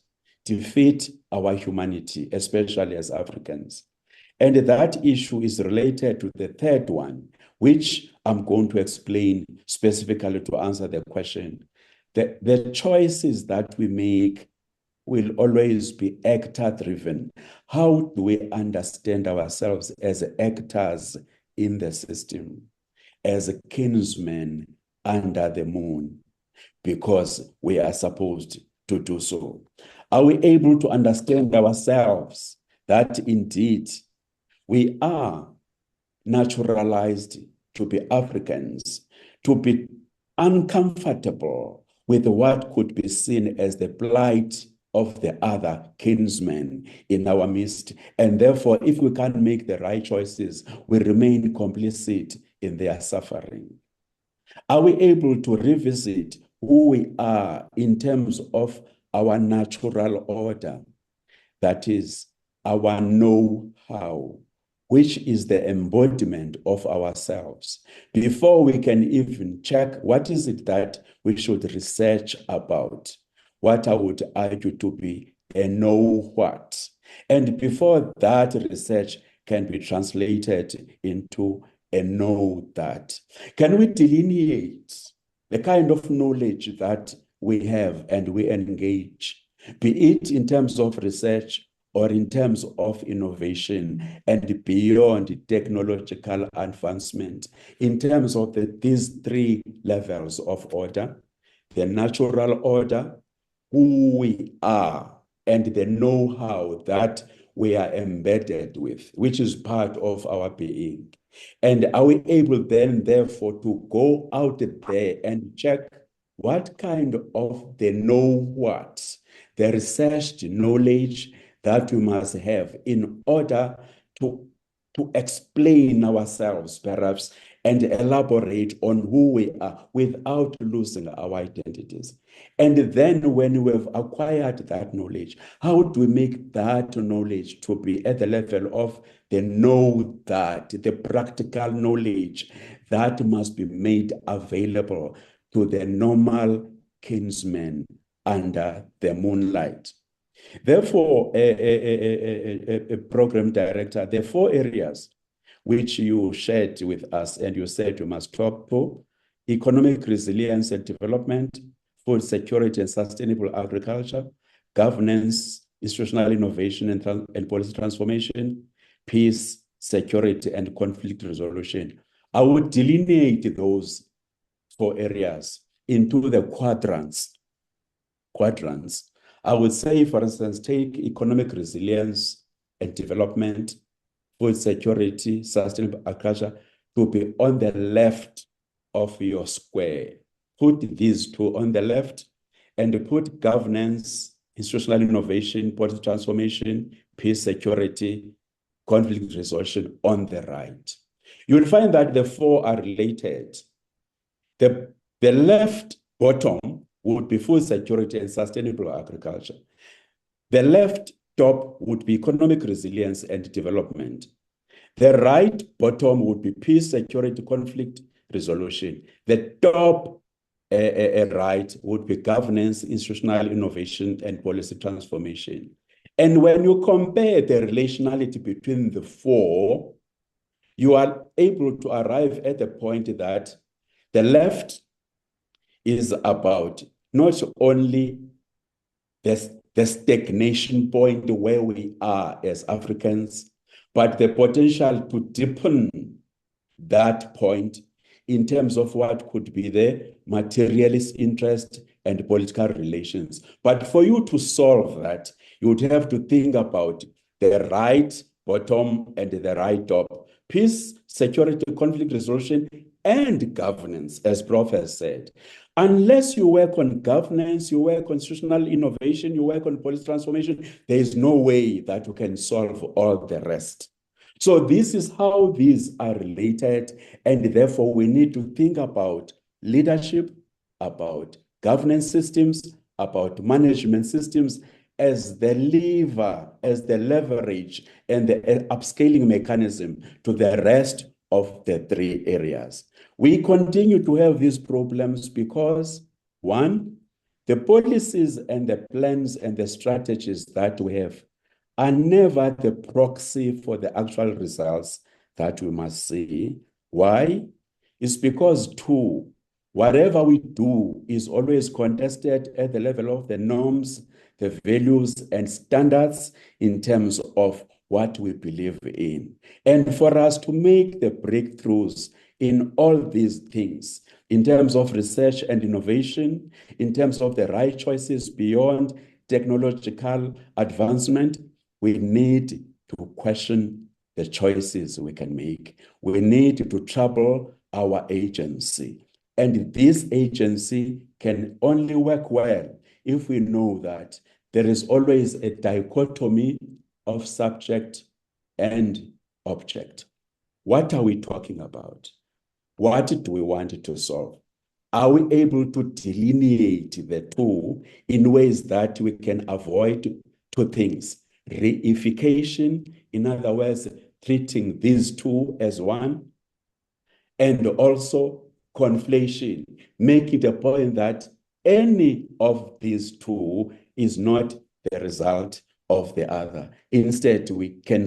defeat our humanity, especially as Africans. And that issue is related to the third one, which I'm going to explain specifically to answer the question. The choices that we make will always be actor-driven. How do we understand ourselves as actors in the system, as kinsmen under the moon, because we are supposed to do so? Are we able to understand ourselves that indeed we are naturalized to be Africans, to be uncomfortable with what could be seen as the plight of the other kinsmen in our midst. And therefore, if we can't make the right choices, we remain complicit in their suffering. Are we able to revisit who we are in terms of our natural order? That is our know-how. which is the embodiment of ourselves, before we can even check what is it that we should research about, what I would argue to be a know what. And before that research can be translated into a know that. Can we delineate the kind of knowledge that we have and we engage, be it in terms of research or in terms of innovation and beyond technological advancement, in terms of these three levels of order, the natural order, who we are, and the know-how that we are embedded with, which is part of our being. And are we able then, therefore, to go out there and check what kind of the know what, the researched knowledge that we must have in order to explain ourselves, perhaps, and elaborate on who we are without losing our identities. And then when we have acquired that knowledge, how do we make that knowledge to be at the level of the know that, the practical knowledge that must be made available to the normal kinsmen under the moonlight? Therefore, a program director, there are 4 areas which you shared with us and you said you must talk to: economic resilience and development, food security and sustainable agriculture, governance, institutional innovation and policy transformation, peace, security, and conflict resolution. I would delineate those 4 areas into the quadrants. I would say, for instance, take economic resilience and development, food security, sustainable agriculture to be on the left of your square. Put these 2 on the left and put governance, institutional innovation, policy transformation, peace, security, conflict resolution on the right. You will find that the 4 are related. The left bottom would be food security and sustainable agriculture. The left top would be economic resilience and development. The right bottom would be peace, security, conflict resolution. The top right would be governance, institutional innovation, and policy transformation. And when you compare the relationality between the 4, you are able to arrive at the point that the left is about not only the stagnation point where we are as Africans, but the potential to deepen that point in terms of what could be the materialist interest and political relations. But for you to solve that, you would have to think about the right bottom and the right top: peace, security, conflict resolution, and governance, as Prof has said. Unless you work on governance, you work on institutional innovation, you work on policy transformation, there is no way that you can solve all the rest. So this is how these are related, and therefore we need to think about leadership, about governance systems, about management systems as the lever, as the leverage, and the upscaling mechanism to the rest of the 3 areas. We continue to have these problems because, 1, the policies and the plans and the strategies that we have are never the proxy for the actual results that we must see. Why? It's because, 2, whatever we do is always contested at the level of the norms, the values, and standards in terms of what we believe in. And for us to make the breakthroughs in all these things, in terms of research and innovation, in terms of the right choices beyond technological advancement, we need to question the choices we can make. We need to trouble our agency. And this agency can only work well if we know that there is always a dichotomy of subject and object. What are we talking about? What do we want to solve? Are we able to delineate the 2 in ways that we can avoid 2 things? Reification, in other words, treating these two as one, and also conflation, make it a point that any of these two is not the result of the other. Instead, we can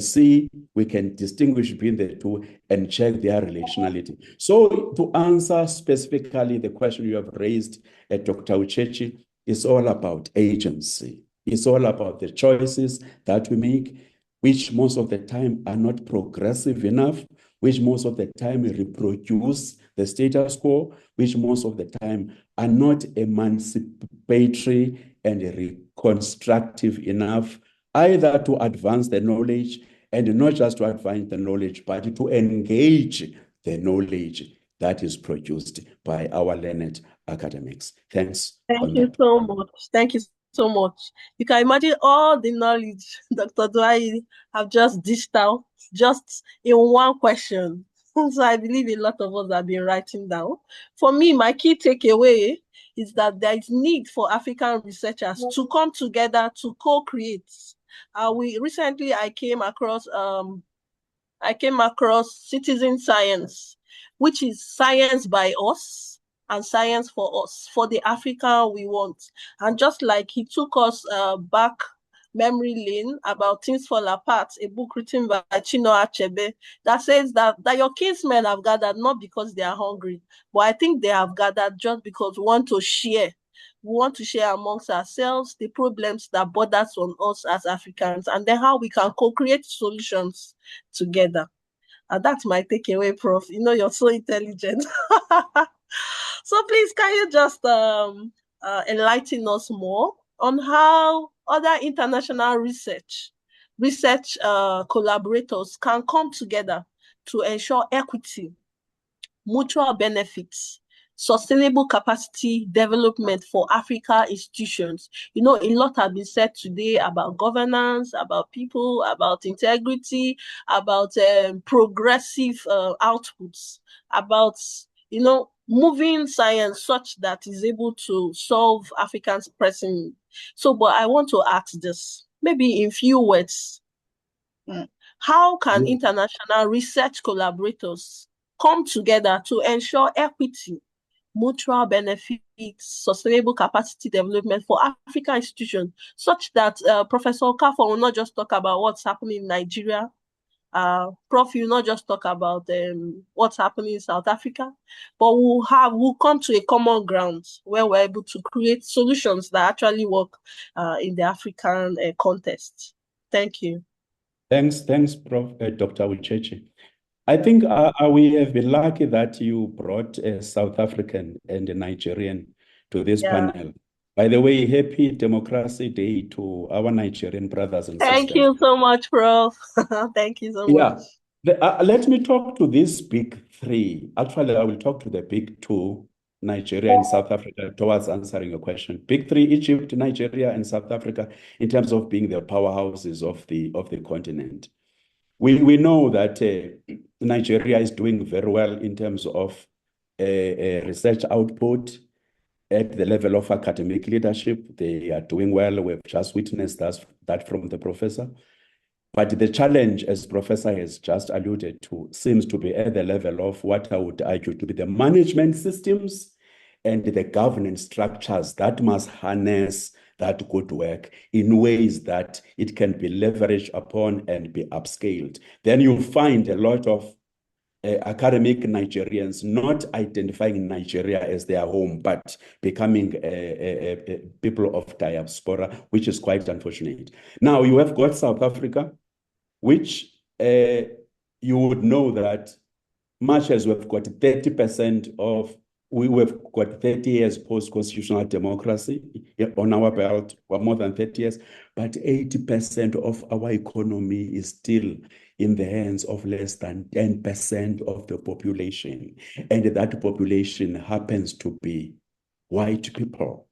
distinguish between the two and check their relationality. So to answer specifically the question you have raised, Dr. Uchechi, it's all about agency. It's all about the choices that we make, which most of the time are not progressive enough, which most of the time reproduce the status quo, which most of the time are not emancipatory and reconstructive enough, either to advance the knowledge, and not just to advance the knowledge, but to engage the knowledge that is produced by our learned academics. Thanks. Thank you so much. Thank you so much. You can imagine all the knowledge Dr. Dwight have just dished out just in one question. So I believe a lot of us have been writing down. For me, my key takeaway is that there is need for African researchers to come together to co-create. I came across citizen science, which is science by us and science for us, for the Africa we want. And just like he took us back memory lane about Things Fall Apart, a book written by Chinua Achebe, that says that your kinsmen have gathered not because they are hungry, but I think they have gathered just because we want to share. We want to share amongst ourselves the problems that borders on us as Africans, and then how we can co-create solutions together. And that's my takeaway, Prof. You know, you're so intelligent. So please, can you just enlighten us more on how other international research collaborators can come together to ensure equity, mutual benefits, sustainable capacity development for Africa institutions? You know, a lot has been said today about governance, about people, about integrity, about progressive outputs, about, you know, moving science such that is able to solve Africans' pressing. So, but I want to ask this, maybe in few words, how can international research collaborators come together to ensure equity, mutual benefits, sustainable capacity development for African institutions, such that Professor Okafor will not just talk about what's happening in Nigeria, Prof, you not just talk about what's happening in South Africa, but we'll come to a common ground where we're able to create solutions that actually work in the African context. Thank you. Thanks, Prof. Dr. Uchechi. I think we have been lucky that you brought a South African and a Nigerian to this panel. By the way, happy Democracy Day to our Nigerian brothers and sisters. Thank you so much, Prof. Thank you so much. Let me talk to these big three. Actually, I will talk to the big two, Nigeria and South Africa, towards answering your question. Big three, Egypt, Nigeria, and South Africa, in terms of being the powerhouses of the continent. We know that Nigeria is doing very well in terms of research output at the level of academic leadership. They are doing well. We've just witnessed that from the professor. But the challenge, as Professor has just alluded to, seems to be at the level of what I would argue to be the management systems and the governance structures that must harness that good work in ways that it can be leveraged upon and be upscaled. Then you'll find a lot of academic Nigerians not identifying Nigeria as their home, but becoming people of diaspora, which is quite unfortunate. Now, you have got South Africa, which you would know that much as we've got 30% of, we've got 30 years post-constitutional democracy on our belt, or more than 30 years, but 80% of our economy is still in the hands of less than 10% of the population. And that population happens to be white people.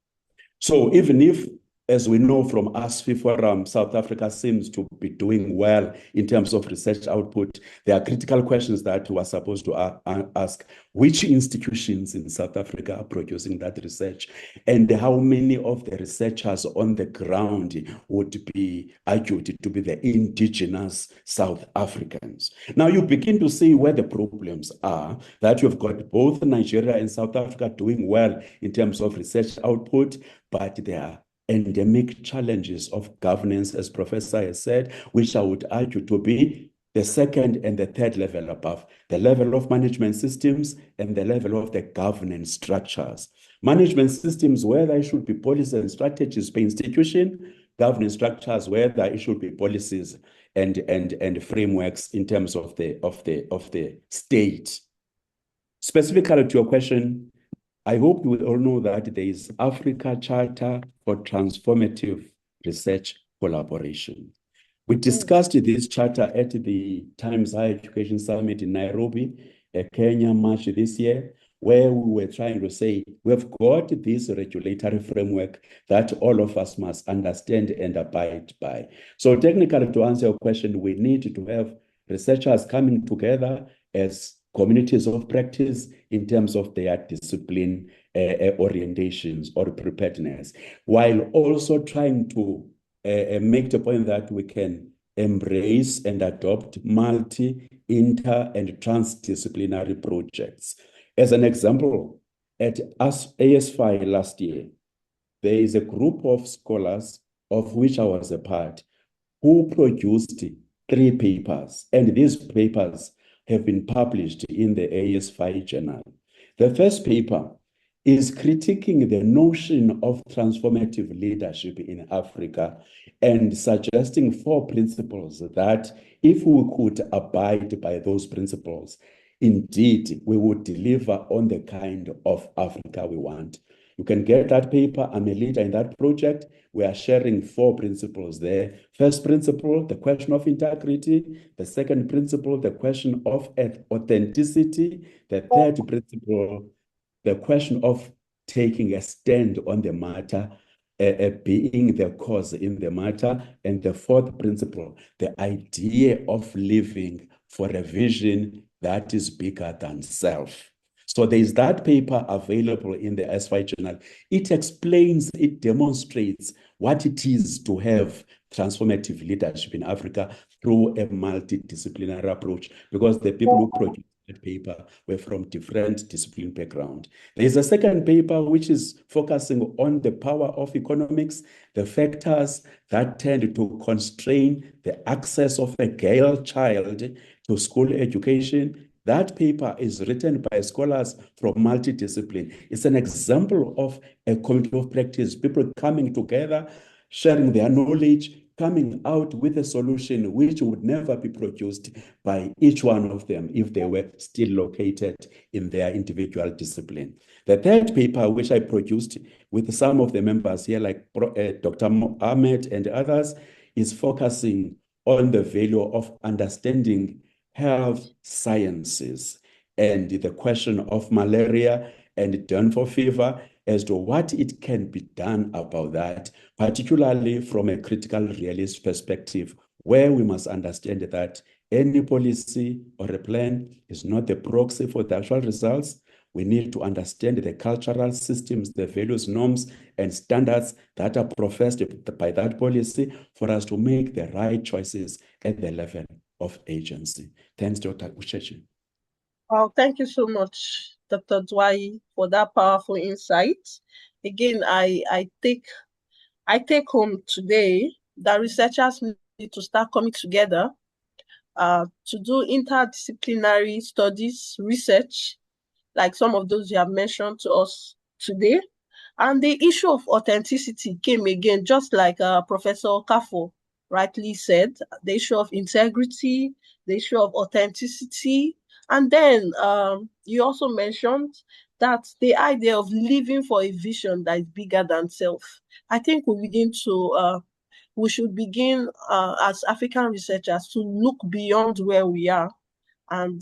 So even if as we know from ASFI Forum, South Africa seems to be doing well in terms of research output. There are critical questions that we are supposed to ask. Which institutions in South Africa are producing that research? And how many of the researchers on the ground would be argued to be the indigenous South Africans? Now you begin to see where the problems are, that you've got both Nigeria and South Africa doing well in terms of research output, but there are endemic challenges of governance, as Professor has said, which I would argue to be the second and the third level above, the level of management systems and the level of the governance structures. Management systems, where there should be policies and strategies per institution, governance structures, where there should be policies and frameworks in terms of the state. Specifically to your question, I hope you all know that there is Africa Charter for Transformative Research Collaboration. We discussed this charter at the Times Higher Education Summit in Nairobi, Kenya, March this year, where we were trying to say, we've got this regulatory framework that all of us must understand and abide by. So technically, to answer your question, we need to have researchers coming together as communities of practice in terms of their discipline orientations or preparedness, while also trying to make the point that we can embrace and adopt multi, inter, and transdisciplinary projects. As an example, at ASFI last year, there is a group of scholars, of which I was a part, who produced 3 papers, and these papers have been published in the ASFI journal. The first paper is critiquing the notion of transformative leadership in Africa and suggesting 4 principles that if we could abide by those principles, indeed, we would deliver on the kind of Africa we want. You can get that paper. I'm a leader in that project. We are sharing 4 principles there. First principle, the question of integrity. The second principle, the question of authenticity. The third principle, the question of taking a stand on the matter, being the cause in the matter. And the fourth principle, the idea of living for a vision that is bigger than self. So there's that paper available in the ASFI journal. It explains, it demonstrates what it is to have transformative leadership in Africa through a multidisciplinary approach, because the people who produced that paper were from different discipline background. There's a second paper which is focusing on the power of economics, the factors that tend to constrain the access of a girl child to school education. That paper is written by scholars from multidiscipline. It's an example of a community of practice, people coming together, sharing their knowledge, coming out with a solution which would never be produced by each one of them if they were still located in their individual discipline. The third paper, which I produced with some of the members here, like Dr. Ahmed and others, is focusing on the value of understanding health sciences and the question of malaria and dengue fever as to what it can be done about that, particularly from a critical realist perspective, where we must understand that any policy or a plan is not the proxy for the actual results. We need to understand the cultural systems, the values, norms, and standards that are professed by that policy for us to make the right choices at the level of agency. Thanks, Dr. Uchechi. Well, thank you so much, Dr. Dwai, for that powerful insight. Again, I take home today that researchers need to start coming together to do interdisciplinary studies, research, like some of those you have mentioned to us today. And the issue of authenticity came again, just like Professor Kafo rightly said, the issue of integrity, the issue of authenticity. And then you also mentioned that the idea of living for a vision that is bigger than self. I think we should begin as African researchers to look beyond where we are and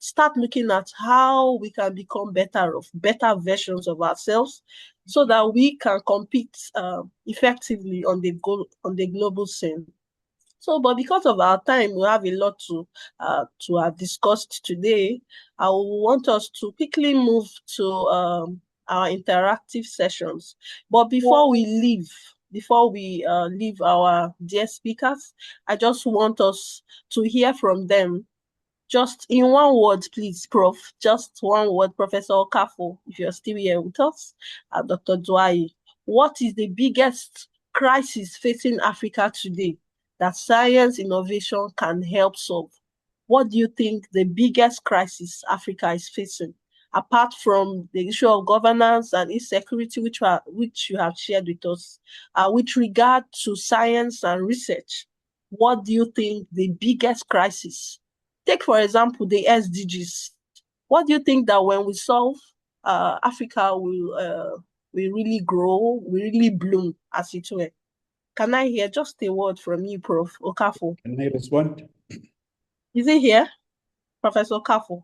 start looking at how we can become better versions of ourselves so that we can compete effectively on the global scene. So, but because of our time, we have a lot to have discussed today. I want us to quickly move to our interactive sessions. But before we leave our dear speakers, I just want us to hear from them. Just in one word, please, Prof. Just one word, Professor Okafo, if you're still here with us, Dr. Dwai. What is the biggest crisis facing Africa today that science innovation can help solve? What do you think the biggest crisis Africa is facing, apart from the issue of governance and insecurity, which you have shared with us, with regard to science and research? What do you think the biggest crisis? Take, for example, the SDGs. What do you think that when we solve, Africa will really grow, will really bloom, as it were? Can I hear just a word from you, Prof. Okafo? Can I respond? Is he here, Professor Okafo?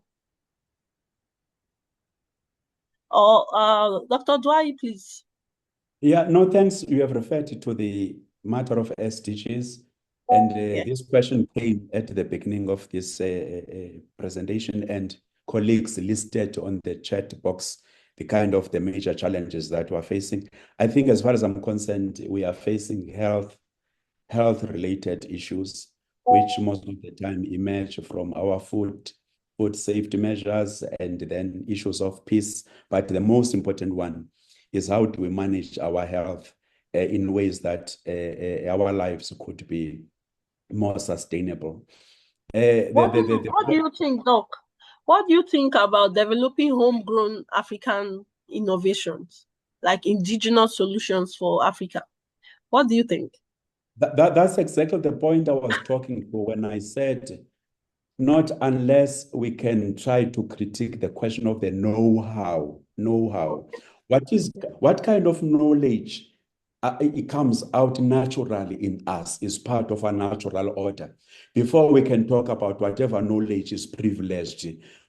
Or Dr. Dwai, please? Yeah, no, thanks. You have referred to the matter of SDGs. And this question came at the beginning of this presentation, and colleagues listed on the chat box the kind of the major challenges that we're facing. I think as far as I'm concerned, we are facing health-related issues, which most of the time emerge from our food safety measures and then issues of peace. But the most important one is how do we manage our health in ways that our lives could be more sustainable. What do you think, Doc? What do you think about developing homegrown African innovations, like indigenous solutions for Africa? What do you think? That's exactly the point I was talking to when I said, not unless we can try to critique the question of the know-how. What kind of knowledge it comes out naturally in us is part of our natural order. Before we can talk about whatever knowledge is privileged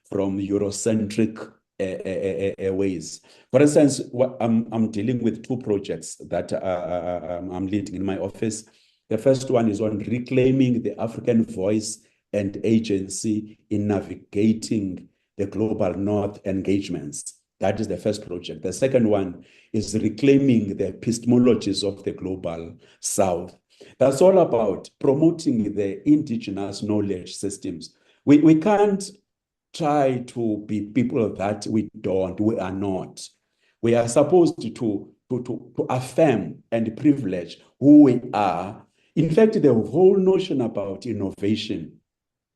from Eurocentric ways. For instance, I'm dealing with two projects that I'm leading in my office. The first one is on reclaiming the African voice and agency in navigating the global North engagements. That is the first project. The second one is reclaiming the epistemologies of the global South. That's all about promoting the indigenous knowledge systems. We can't try to be people that we are not. We are supposed to affirm and privilege who we are. In fact, the whole notion about innovation,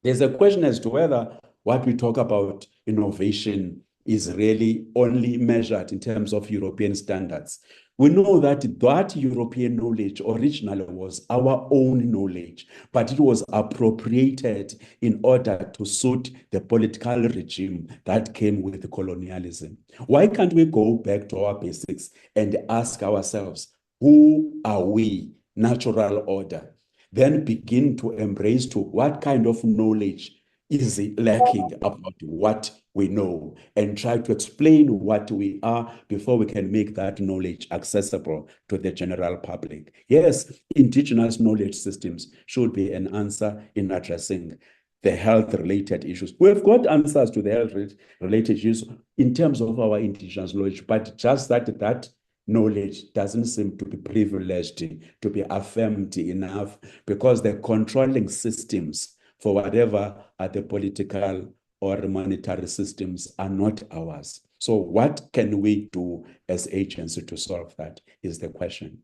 there's a question as to whether what we talk about innovation is really only measured in terms of European standards. We know that European knowledge originally was our own knowledge, but it was appropriated in order to suit the political regime that came with colonialism. Why can't we go back to our basics and ask ourselves, who are we, natural order? Then begin to embrace to what kind of knowledge is lacking about what we know, and try to explain what we are before we can make that knowledge accessible to the general public. Yes, indigenous knowledge systems should be an answer in addressing the health-related issues. We've got answers to the health-related issues in terms of our indigenous knowledge, but just that knowledge doesn't seem to be privileged, to be affirmed enough, because the controlling systems for whatever are the political or monetary systems are not ours. So what can we do as agency to solve that is the question.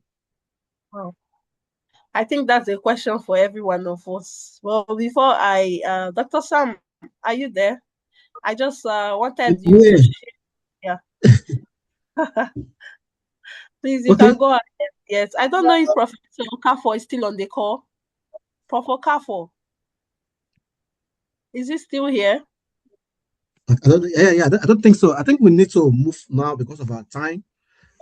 Wow. I think that's a question for every one of us. Well, before Dr. Sam, are you there? I just wanted you to share. Yeah. Please, you can go ahead. Yes. I don't know if Professor Okafo is still on the call. Prof. Okafo, is he still here? I don't think so. I think we need to move now because of our time.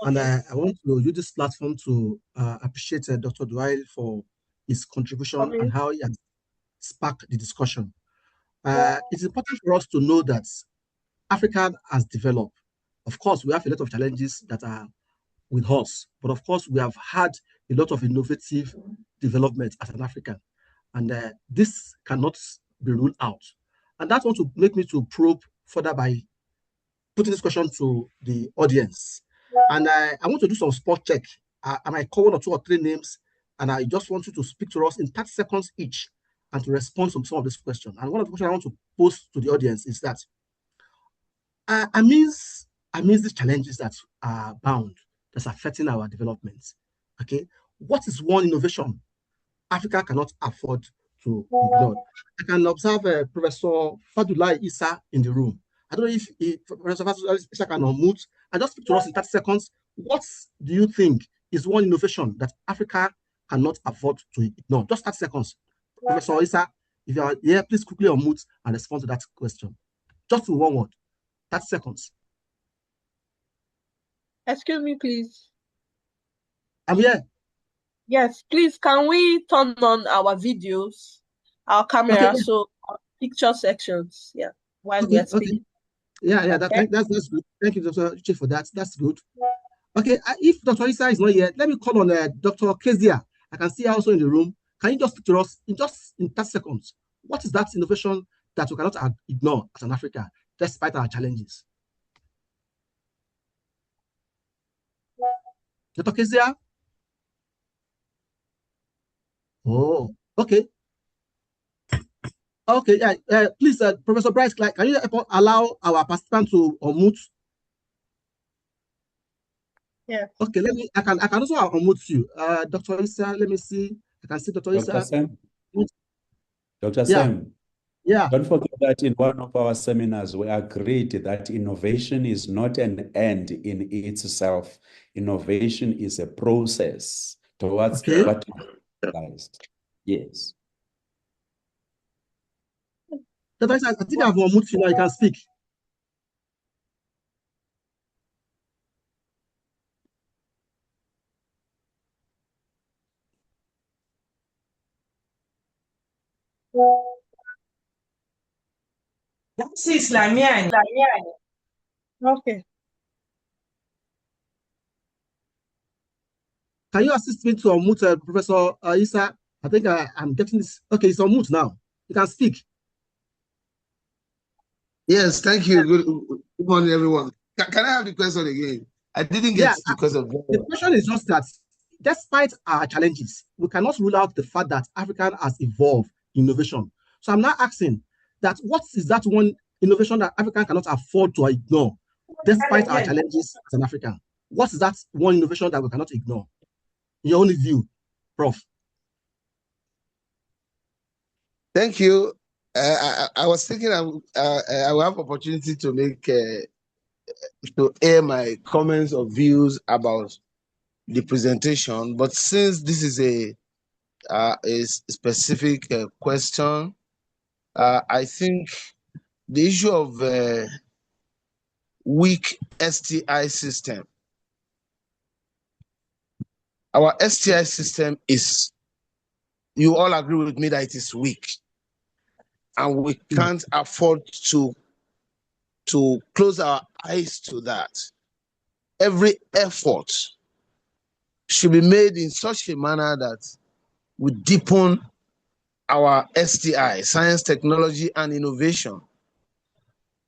Okay. And I want to use this platform to appreciate Dr. Dwai for his contribution and how he has sparked the discussion. It's important for us to know that Africa has developed. Of course, we have a lot of challenges that are with us, but of course, we have had a lot of innovative development as an African, and this cannot be ruled out. And that's what to make me to probe further by putting this question to the audience. And I want to do some spot check. I might call 1 or 2 or 3 names, and I just want you to speak to us in 30 seconds each and to respond to some of this question. And one of the questions I want to pose to the audience is that amidst these challenges that are bound, that's affecting our development, okay, what is one innovation Africa cannot afford to ignore? I can observe Professor Fadullah Issa in the room. I don't know if Professor Fadullah Issa can unmute and just speak to us in 30 seconds. What do you think is one innovation that Africa cannot afford to ignore? Just 30 seconds. Professor Issa, if you are here, please quickly unmute and respond to that question. Just in one word. 30 seconds. Excuse me, please. I'm here. Yes, please, can we turn on our videos, our camera, okay, yeah. so our picture sections, yeah, while we are speaking. Okay. Yeah, okay. That's good. Thank you, Dr. Uche, for that. That's good. Okay, if Dr. Issa is not here, let me call on Dr. Kezia. I can see her also in the room. Can you just speak to us in 30 seconds? What is that innovation that we cannot ignore as an Africa, despite our challenges? Dr. Kezia? Oh, okay. Okay, yeah, please, Professor Bryce, can you allow our participant to unmute? Yeah. Okay, I can also unmute you. Dr. Issa, let me see. I can see Dr. Issa. Dr. Sam. Yeah. Don't forget that in one of our seminars, we agreed that innovation is not an end in itself. Innovation is a process towards what is realized. Yes. Dr. Issa, I think I've unmuted you now. You can speak. Okay. Can you assist me to unmute Professor Issa? I think I'm getting this. Okay, it's unmute now. You can speak. Yes, thank you. Good morning, everyone. Can I have the question again? I didn't get because of the question is just that despite our challenges, we cannot rule out the fact that Africa has evolved innovation. So I'm now asking that what is that one innovation that Africa cannot afford to ignore despite our challenges as an African? What is that one innovation that we cannot ignore? In your only view, Prof. Thank you. I was thinking I will have opportunity to make to air my comments or views about the presentation, but since this is a specific question, I think the issue of weak STI system. Our STI system is, you all agree with me that it is weak, and we can't afford to close our eyes to that. Every effort should be made in such a manner that we deepen our STI, science, technology, and innovation.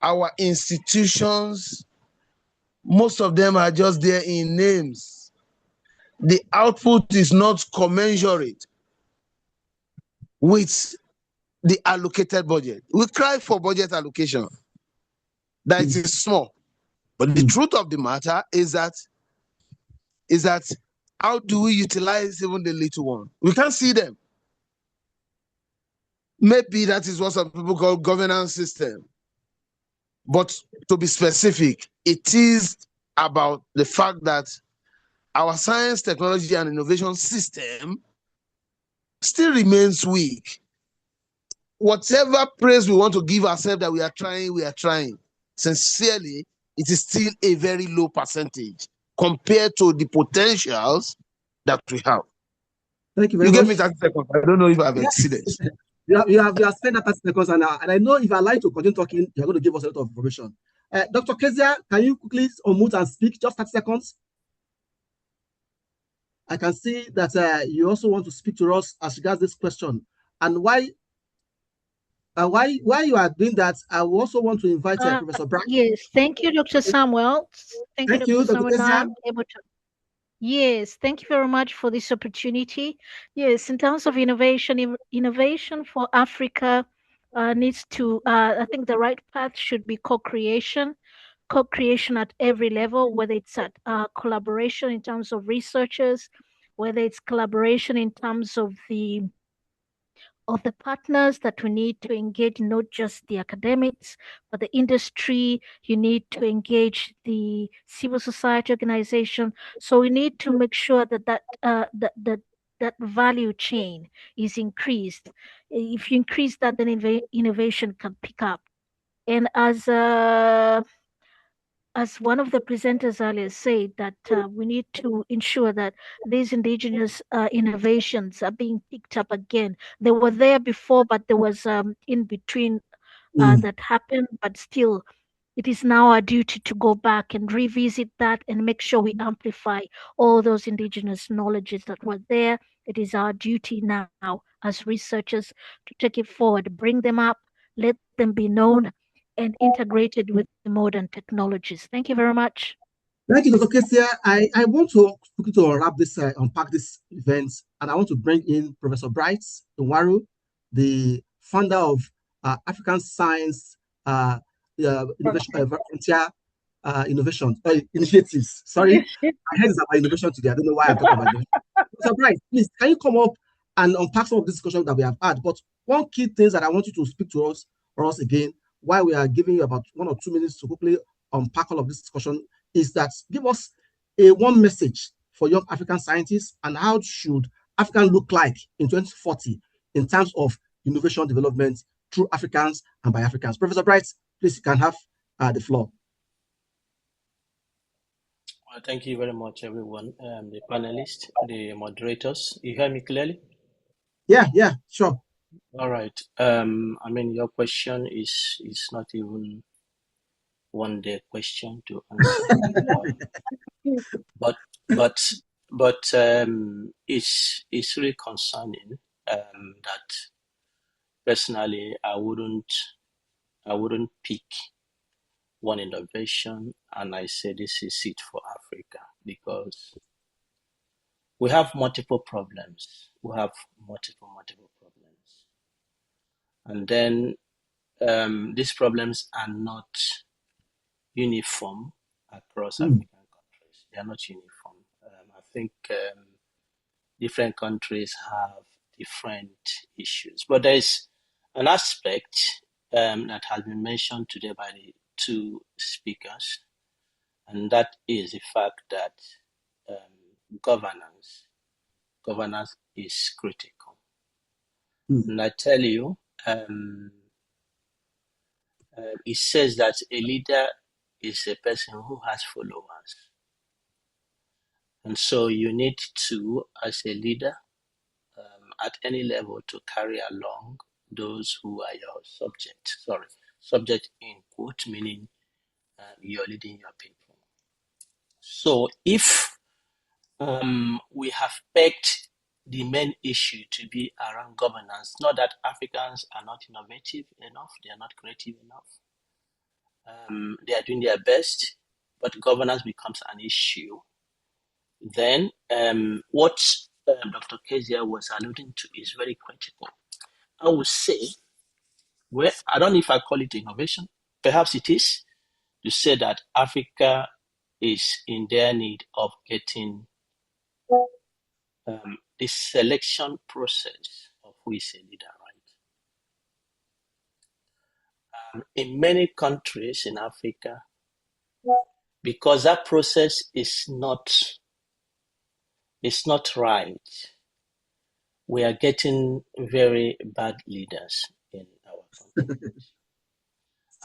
Our institutions, most of them are just there in names. The output is not commensurate with the allocated budget. We cry for budget allocation, that it is small. But the truth of the matter is that how do we utilize even the little one? We can't see them. Maybe that is what some people call governance system. But to be specific, it is about the fact that our science, technology, and innovation system still remains weak. Whatever praise we want to give ourselves that we are trying. Sincerely, it is still a very low percentage compared to the potentials that we have. Thank you very much. You gave me 30 seconds. I don't know if I've exceeded. You have spent that 30 seconds, and I know if I like to continue talking, you're going to give us a lot of information. Dr. Kezia, can you quickly unmute and speak? Just 30 seconds. I can see that you also want to speak to us as regards this question. And while you are doing that, I also want to invite Professor Bright. Yes, thank you, Dr. Samuel. Thank you, Dr. Samuel. Kezia. Now I'm able to. Yes, thank you very much for this opportunity. Yes, in terms of innovation, innovation for Africa needs to, I think the right path should be co-creation at every level, whether it's at collaboration in terms of researchers, whether it's collaboration in terms of the partners that we need to engage, not just the academics, but the industry. You need to engage the civil society organization. So we need to make sure that value chain is increased. If you increase that, then innovation can pick up. And as one of the presenters earlier said, that we need to ensure that these indigenous innovations are being picked up again. They were there before, but there was in between that happened, but still it is now our duty to go back and revisit that and make sure we amplify all those indigenous knowledges that were there. It is our duty now as researchers to take it forward, bring them up, let them be known and integrated with the modern technologies. Thank you very much. Thank you, Dr. Kezia. I want to quickly unpack this event, and I want to bring in Professor Bright Nwaru, the founder of African Science Frontier Innovation Initiatives. Sorry, my head is about innovation today. I don't know why I'm talking about innovation. Professor Bright, please, can you come up and unpack some of this discussion that we have had? But one key thing that I want you to speak to us again, while we are giving you about 1 or 2 minutes to quickly unpack all of this discussion, is that give us one message for young African scientists, and how should Africa look like in 2040 in terms of innovation development through Africans and by Africans. Professor Bright, please, you can have the floor. Well, thank you very much, everyone, the panelists, the moderators. You hear me clearly? Yeah, sure. All right. I mean, your question is not even one day question to answer, but it's really concerning that personally I wouldn't pick one innovation and I say this is it for Africa, because we have multiple problems. We have multiple problems, and then these problems are not uniform across African countries. They are not uniform. I think different countries have different issues, but there is an aspect that has been mentioned today by the two speakers, and that is the fact that governance is critical. And I tell you, it says that a leader is a person who has followers. And so you need to, as a leader, at any level, to carry along those who are your subject. Subject in quote, meaning you're leading your people. So if we have pegged the main issue to be around governance, not that Africans are not innovative enough, they are not creative enough. They are doing their best, but governance becomes an issue. Then what Dr. Kezia was alluding to is very critical. I would say, well, I don't know if I call it innovation, perhaps it is, to say that Africa is in their need of getting the selection process of who is a leader right. In many countries in Africa, because that process is not right, we are getting very bad leaders in our country.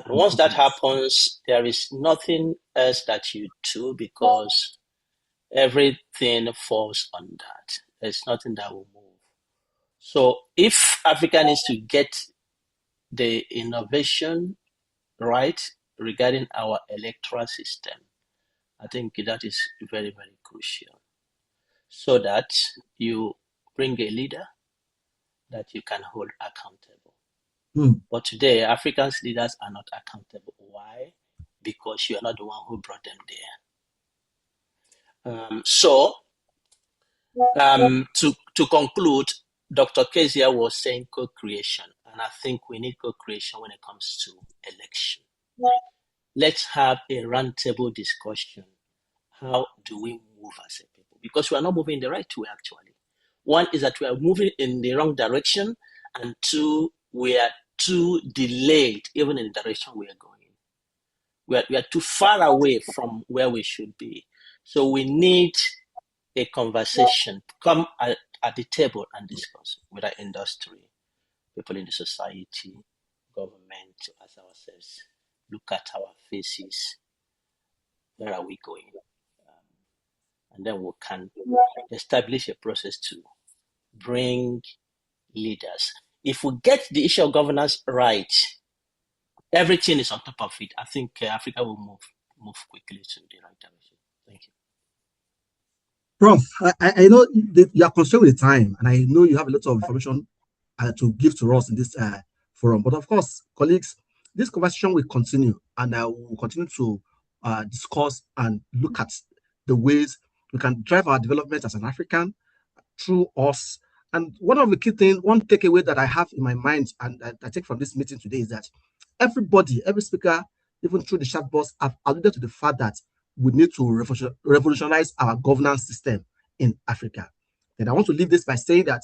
And once that happens, there is nothing else that you do, because everything falls on that. There's nothing that will move. So if Africa needs to get the innovation right regarding our electoral system, I think that is very, very crucial, so that you bring a leader that you can hold accountable. But today, African leaders are not accountable. Why? Because you are not the one who brought them there. To conclude, Dr. Kezia was saying co-creation, and I think we need co-creation when it comes to election. Let's have a roundtable discussion. How do we move as a people? Because we are not moving in the right way, actually. One is that we are moving in the wrong direction, and two, we are too delayed even in the direction we are going. We are too far away from where we should be. So we need a conversation, come at the table and discuss with our industry, people in the society, government, as ourselves, look at our faces. Where are we going? And then we can establish a process to bring leaders. If we get the issue of governance right, everything is on top of it. I think Africa will move quickly to the right direction. Thank you. Prof, I know you are concerned with the time, and I know you have a lot of information to give to us in this forum. But of course, colleagues, this conversation will continue, and we will continue to discuss and look at the ways we can drive our development as an African through us. And one of the key things, one takeaway that I have in my mind and I take from this meeting today is that everybody, every speaker, even through the chat box, have alluded to the fact that we need to revolutionize our governance system in Africa. And I want to leave this by saying that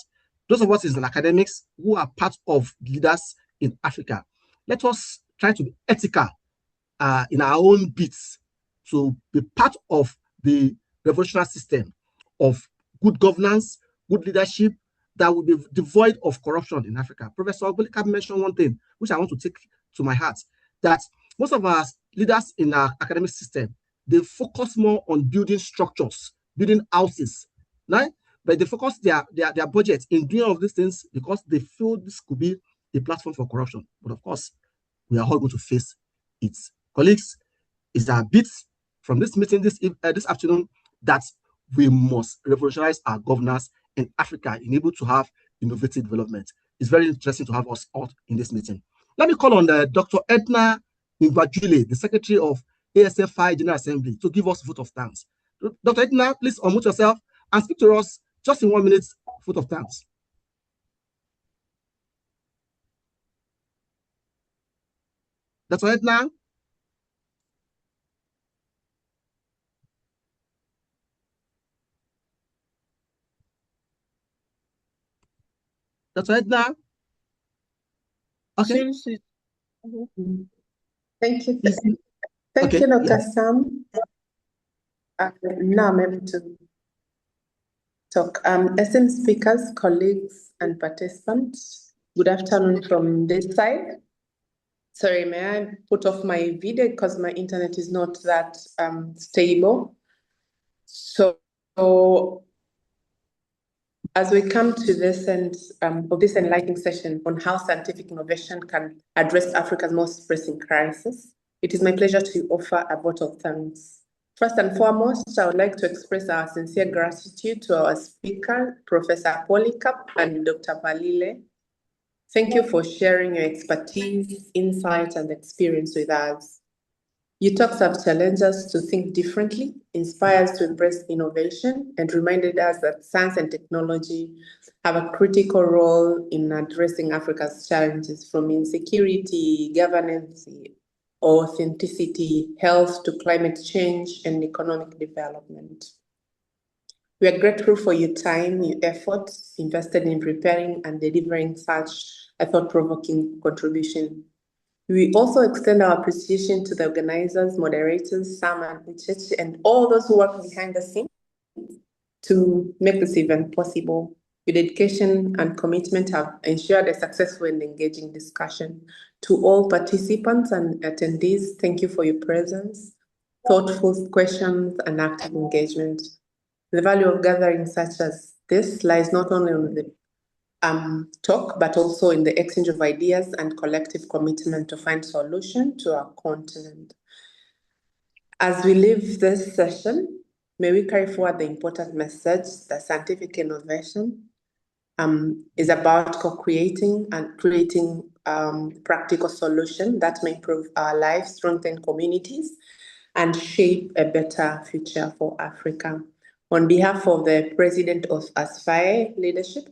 those of us in academics who are part of leaders in Africa, let us try to be ethical in our own bits to be part of the revolutionary system of good governance, good leadership that will be devoid of corruption in Africa. Professor Obolika mentioned one thing which I want to take to my heart, that most of our leaders in our academic system, they focus more on building structures, building houses, right? But they focus their budget in doing all of these things because they feel this could be a platform for corruption. But of course, we are all going to face it. Colleagues, it's a bit from this meeting this afternoon that we must revolutionize our governance in Africa, enable to have innovative development. It's very interesting to have us all in this meeting. Let me call on Dr. Edna Ngwajule, the Secretary of ASFI General Assembly, to give us a vote of thanks. Dr. Edna, please unmute yourself and speak to us just in 1 minute, vote of thanks. Dr. Edna? Dr. Edna? Okay. Thank you. Thank you, Dr. Sam. Now I'm able to talk. Esteemed speakers, colleagues, and participants, good afternoon from this side. Sorry, may I put off my video because my internet is not that stable. So as we come to this end of this enlightening session on how scientific innovation can address Africa's most pressing crisis, it is my pleasure to offer a vote of thanks. First and foremost, I would like to express our sincere gratitude to our speaker, Professor Polycarp and Dr. Valile. Thank you for sharing your expertise, insight, and experience with us. Your talks have challenged us to think differently, inspired us to embrace innovation, and reminded us that science and technology have a critical role in addressing Africa's challenges, from insecurity, governance, authenticity, health, to climate change and economic development. We are grateful for your time, your efforts invested in preparing and delivering such a thought-provoking contribution. We also extend our appreciation to the organizers, moderators, Sam and Uchechi, and all those who work behind the scenes to make this event possible. Your dedication and commitment have ensured a successful and engaging discussion. To all participants and attendees, thank you for your presence, thoughtful questions, and active engagement. The value of gatherings such as this lies not only on the talk, but also in the exchange of ideas and collective commitment to find solution to our continent. As we leave this session, may we carry forward the important message that scientific innovation is about co-creating and creating practical solutions that may improve our lives, strengthen communities, and shape a better future for Africa. On behalf of the President of ASFI leadership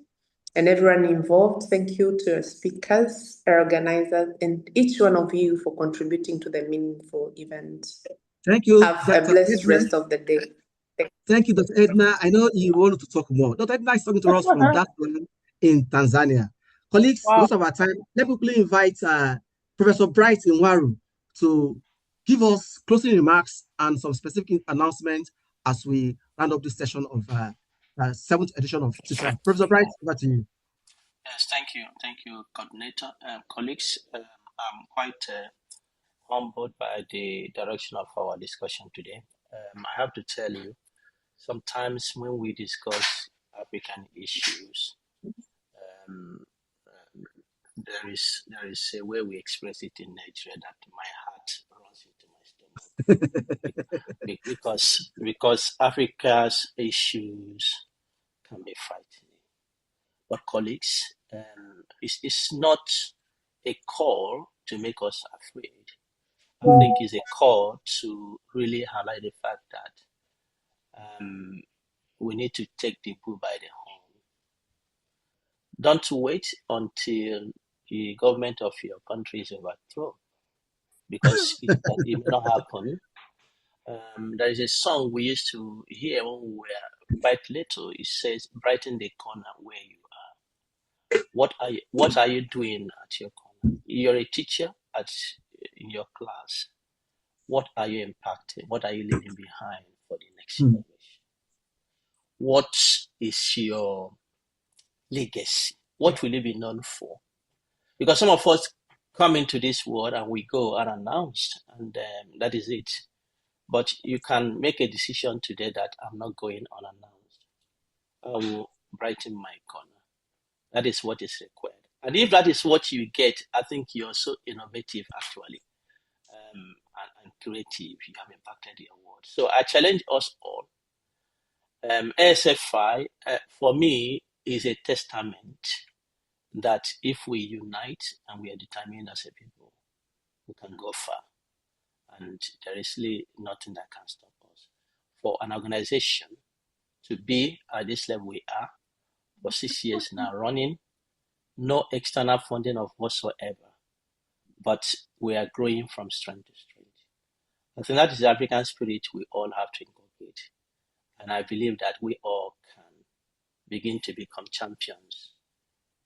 and everyone involved, thank you to our speakers, our organizers, and each one of you for contributing to the meaningful event. Thank you, Have a blessed rest of the day. Thank you, Dr. Edna. I know you wanted to talk more. Dr. Edna is talking to us from Dar es Salaam in Tanzania. Colleagues, because of our time, let me quickly invite Professor Bright Inwaru to give us closing remarks and some specific announcements as we round up this session of 7th edition of TISA. Professor Bright, over to you. Yes, thank you, coordinator, colleagues. I'm quite humbled by the direction of our discussion today. I have to tell you, sometimes when we discuss African issues, there is a way we express it in Nigeria that my heart runs into my stomach because Africa's issues can be frightening. But colleagues, it's not a call to make us afraid. I think it's a call to really highlight the fact that we need to take the bull by the horn. Don't wait until the government of your country is overthrown, because it may not happen. There is a song we used to hear when we were quite little. It says, "Brighten the corner where you are." What are you doing at your corner? You're a teacher in your class. What are you impacting? What are you leaving behind for the next generation? What is your legacy? What will you be known for? Because some of us come into this world and we go unannounced, and that is it. But you can make a decision today that I'm not going unannounced. I will brighten my corner. That is what is required. And if that is what you get, I think you're so innovative, actually, and creative. You have impacted the world. So I challenge us all. ASFI, for me, is a testament that if we unite and we are determined as a people, we can go far. And there is really nothing that can stop us. For an organization to be at this level we are, for 6 years now running, no external funding of whatsoever, but we are growing from strength to strength. I think that is the African spirit we all have to incorporate. And I believe that we all can begin to become champions,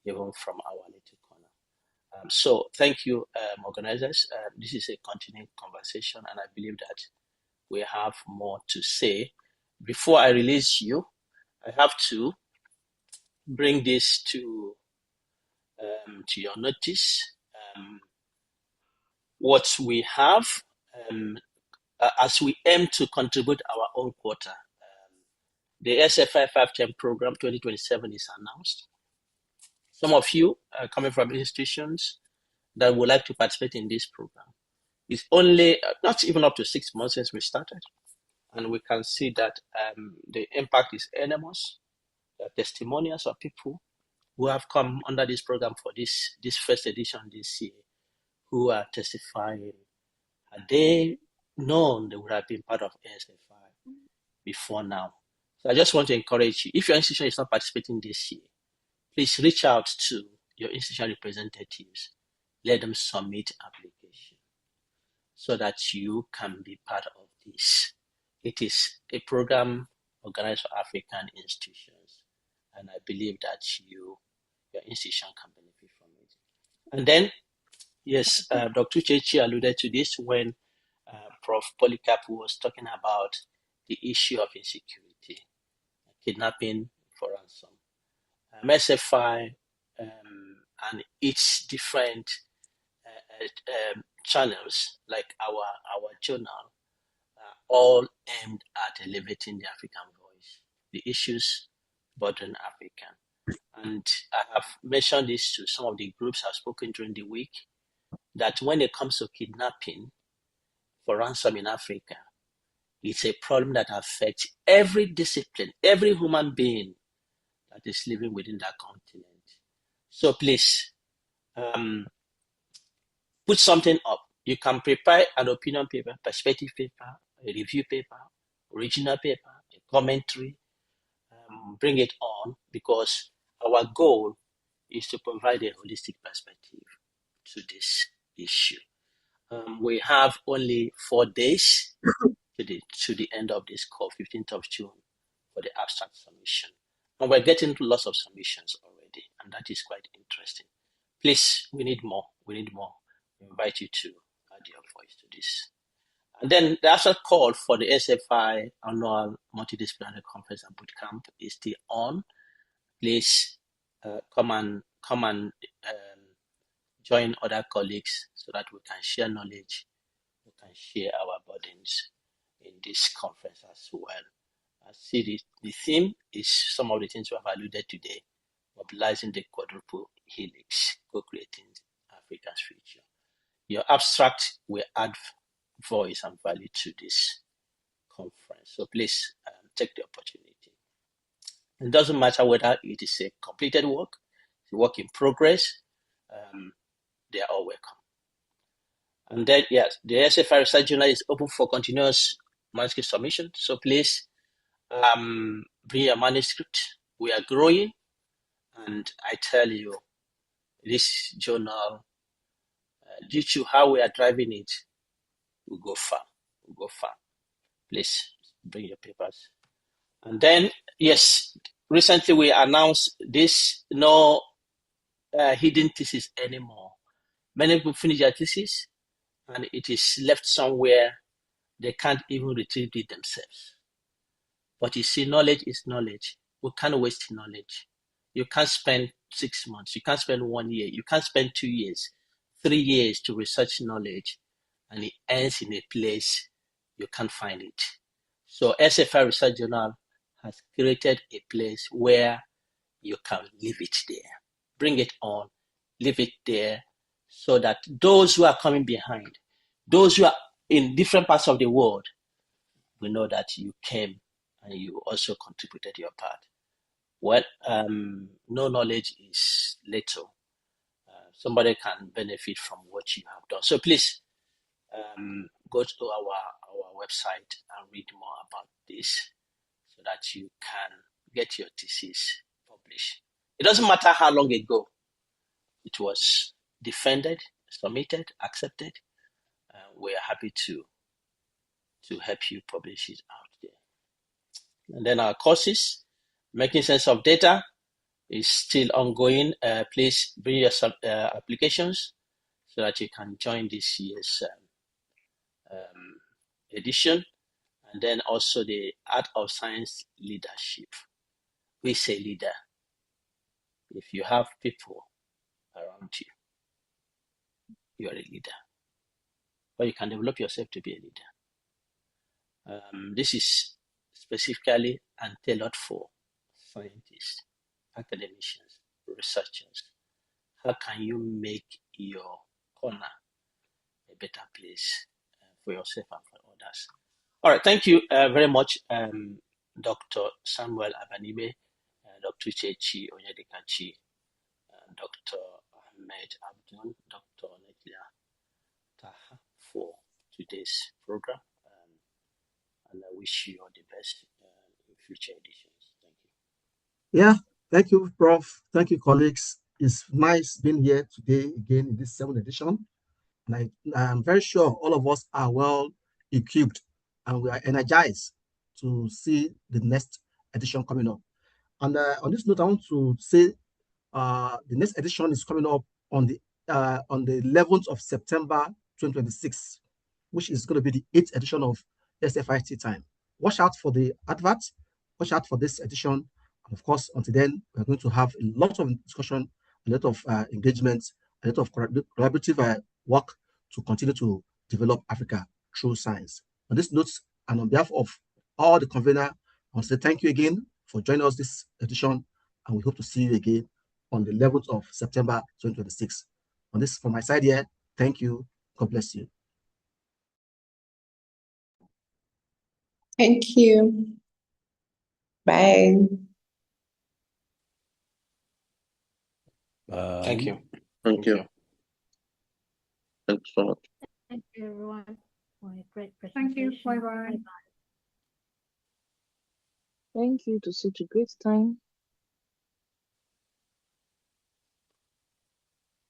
even from our little corner. So thank you, organizers. This is a continuing conversation, and I believe that we have more to say. Before I release you, I have to bring this to your notice. What we have, as we aim to contribute our own quota, the ASFI 510 program 2027 is announced. Some of you are coming from institutions that would like to participate in this program. It's only not even up to 6 months since we started, and we can see that the impact is enormous. There are testimonials of people who have come under this program for this first edition this year, who are testifying. Had they known, they would have been part of ASFI before now. So I just want to encourage you, if your institution is not participating this year, please reach out to your institutional representatives. Let them submit application so that you can be part of this. It is a program organized for African institutions, and I believe that your institution can benefit from it. And then, yes, Dr. Uchechi alluded to this when Prof. Polycarp was talking about the issue of insecurity, kidnapping for ransom. ASFI and its different channels, like our journal, all aimed at elevating the African voice, the issues bothering African. And I have mentioned this to some of the groups I've spoken during the week, that when it comes to kidnapping for ransom in Africa, it's a problem that affects every discipline, every human being that is living within that continent. So please, put something up. You can prepare an opinion paper, perspective paper, a review paper, original paper, a commentary, bring it on, because our goal is to provide a holistic perspective to this issue. We have only 4 days to the end of this call, 15th of June, for the abstract submission. And we're getting lots of submissions already, and that is quite interesting. Please, we need more. We need more. We invite you to add your voice to this. And then the actual call for the ASFI annual multidisciplinary conference and bootcamp is still on. Please come and join other colleagues so that we can share knowledge, we can share our burdens in this conference as well. I see the theme is some of the things we have alluded today: mobilizing the quadruple helix, co-creating Africa's future. Your abstract will add voice and value to this conference. So please take the opportunity. It doesn't matter whether it is a completed work, it's a work in progress, they are all welcome. And then, yes, the ASFI Research Journal is open for continuous manuscript submission. So please bring your manuscript. We are growing. And I tell you, this journal, due to how we are driving it, will go far. We'll go far. Please bring your papers. And then, yes, recently we announced this, no hidden thesis anymore. Many people finish their thesis and it is left somewhere. They can't even retrieve it themselves. But you see, knowledge is knowledge. We can't waste knowledge. You can't spend 6 months. You can't spend 1 year. You can't spend 2 years, 3 years to research knowledge, and it ends in a place you can't find it. So ASFI Research Journal has created a place where you can leave it there. Bring it on, leave it there, so that those who are coming behind, those who are in different parts of the world, will know that you came and you also contributed your part. Well, no knowledge is little. Somebody can benefit from what you have done. So please go to our website and read more about this so that you can get your thesis published. It doesn't matter how long ago it was defended, submitted, accepted. We are happy to help you publish it out there. And then our courses, making sense of data, is still ongoing. Please bring your applications so that you can join this year's edition. And then also the Art of Science Leadership. We say leader. If you have people around you, you are a leader. Or you can develop yourself to be a leader. This is specifically and tailored for scientists, academicians, researchers. How can you make your corner a better place for yourself and for others? All right, thank you very much, Dr. Samuel Abanibe, Dr. Chechi Onyedikachi, Dr. Ahmed Abdul, Dr. Neklia Taha for today's program. And I wish you all the best in future editions. Thank you. Yeah, thank you, Prof. Thank you, colleagues. It's nice being here today again in this 7th edition. And I'm very sure all of us are well equipped and we are energized to see the next edition coming up. And on this note, I want to say the next edition is coming up on the 11th of September 2026, which is going to be the 8th edition of ASFI Tea Time. Watch out for the advert. Watch out for this edition. And of course, until then, we're going to have a lot of discussion, a lot of engagement, a lot of collaborative work to continue to develop Africa through science. On this note, and on behalf of all the convener, I want to say thank you again for joining us this edition, and we hope to see you again on the 11th of September 2026. On this, from my side here, thank you. God bless you. Thank you. Bye. Thank you. Thank you. Thanks so much. Thank you, everyone, for a great Thank you. presentation. Bye-bye. Bye-bye. Thank you to such a great time.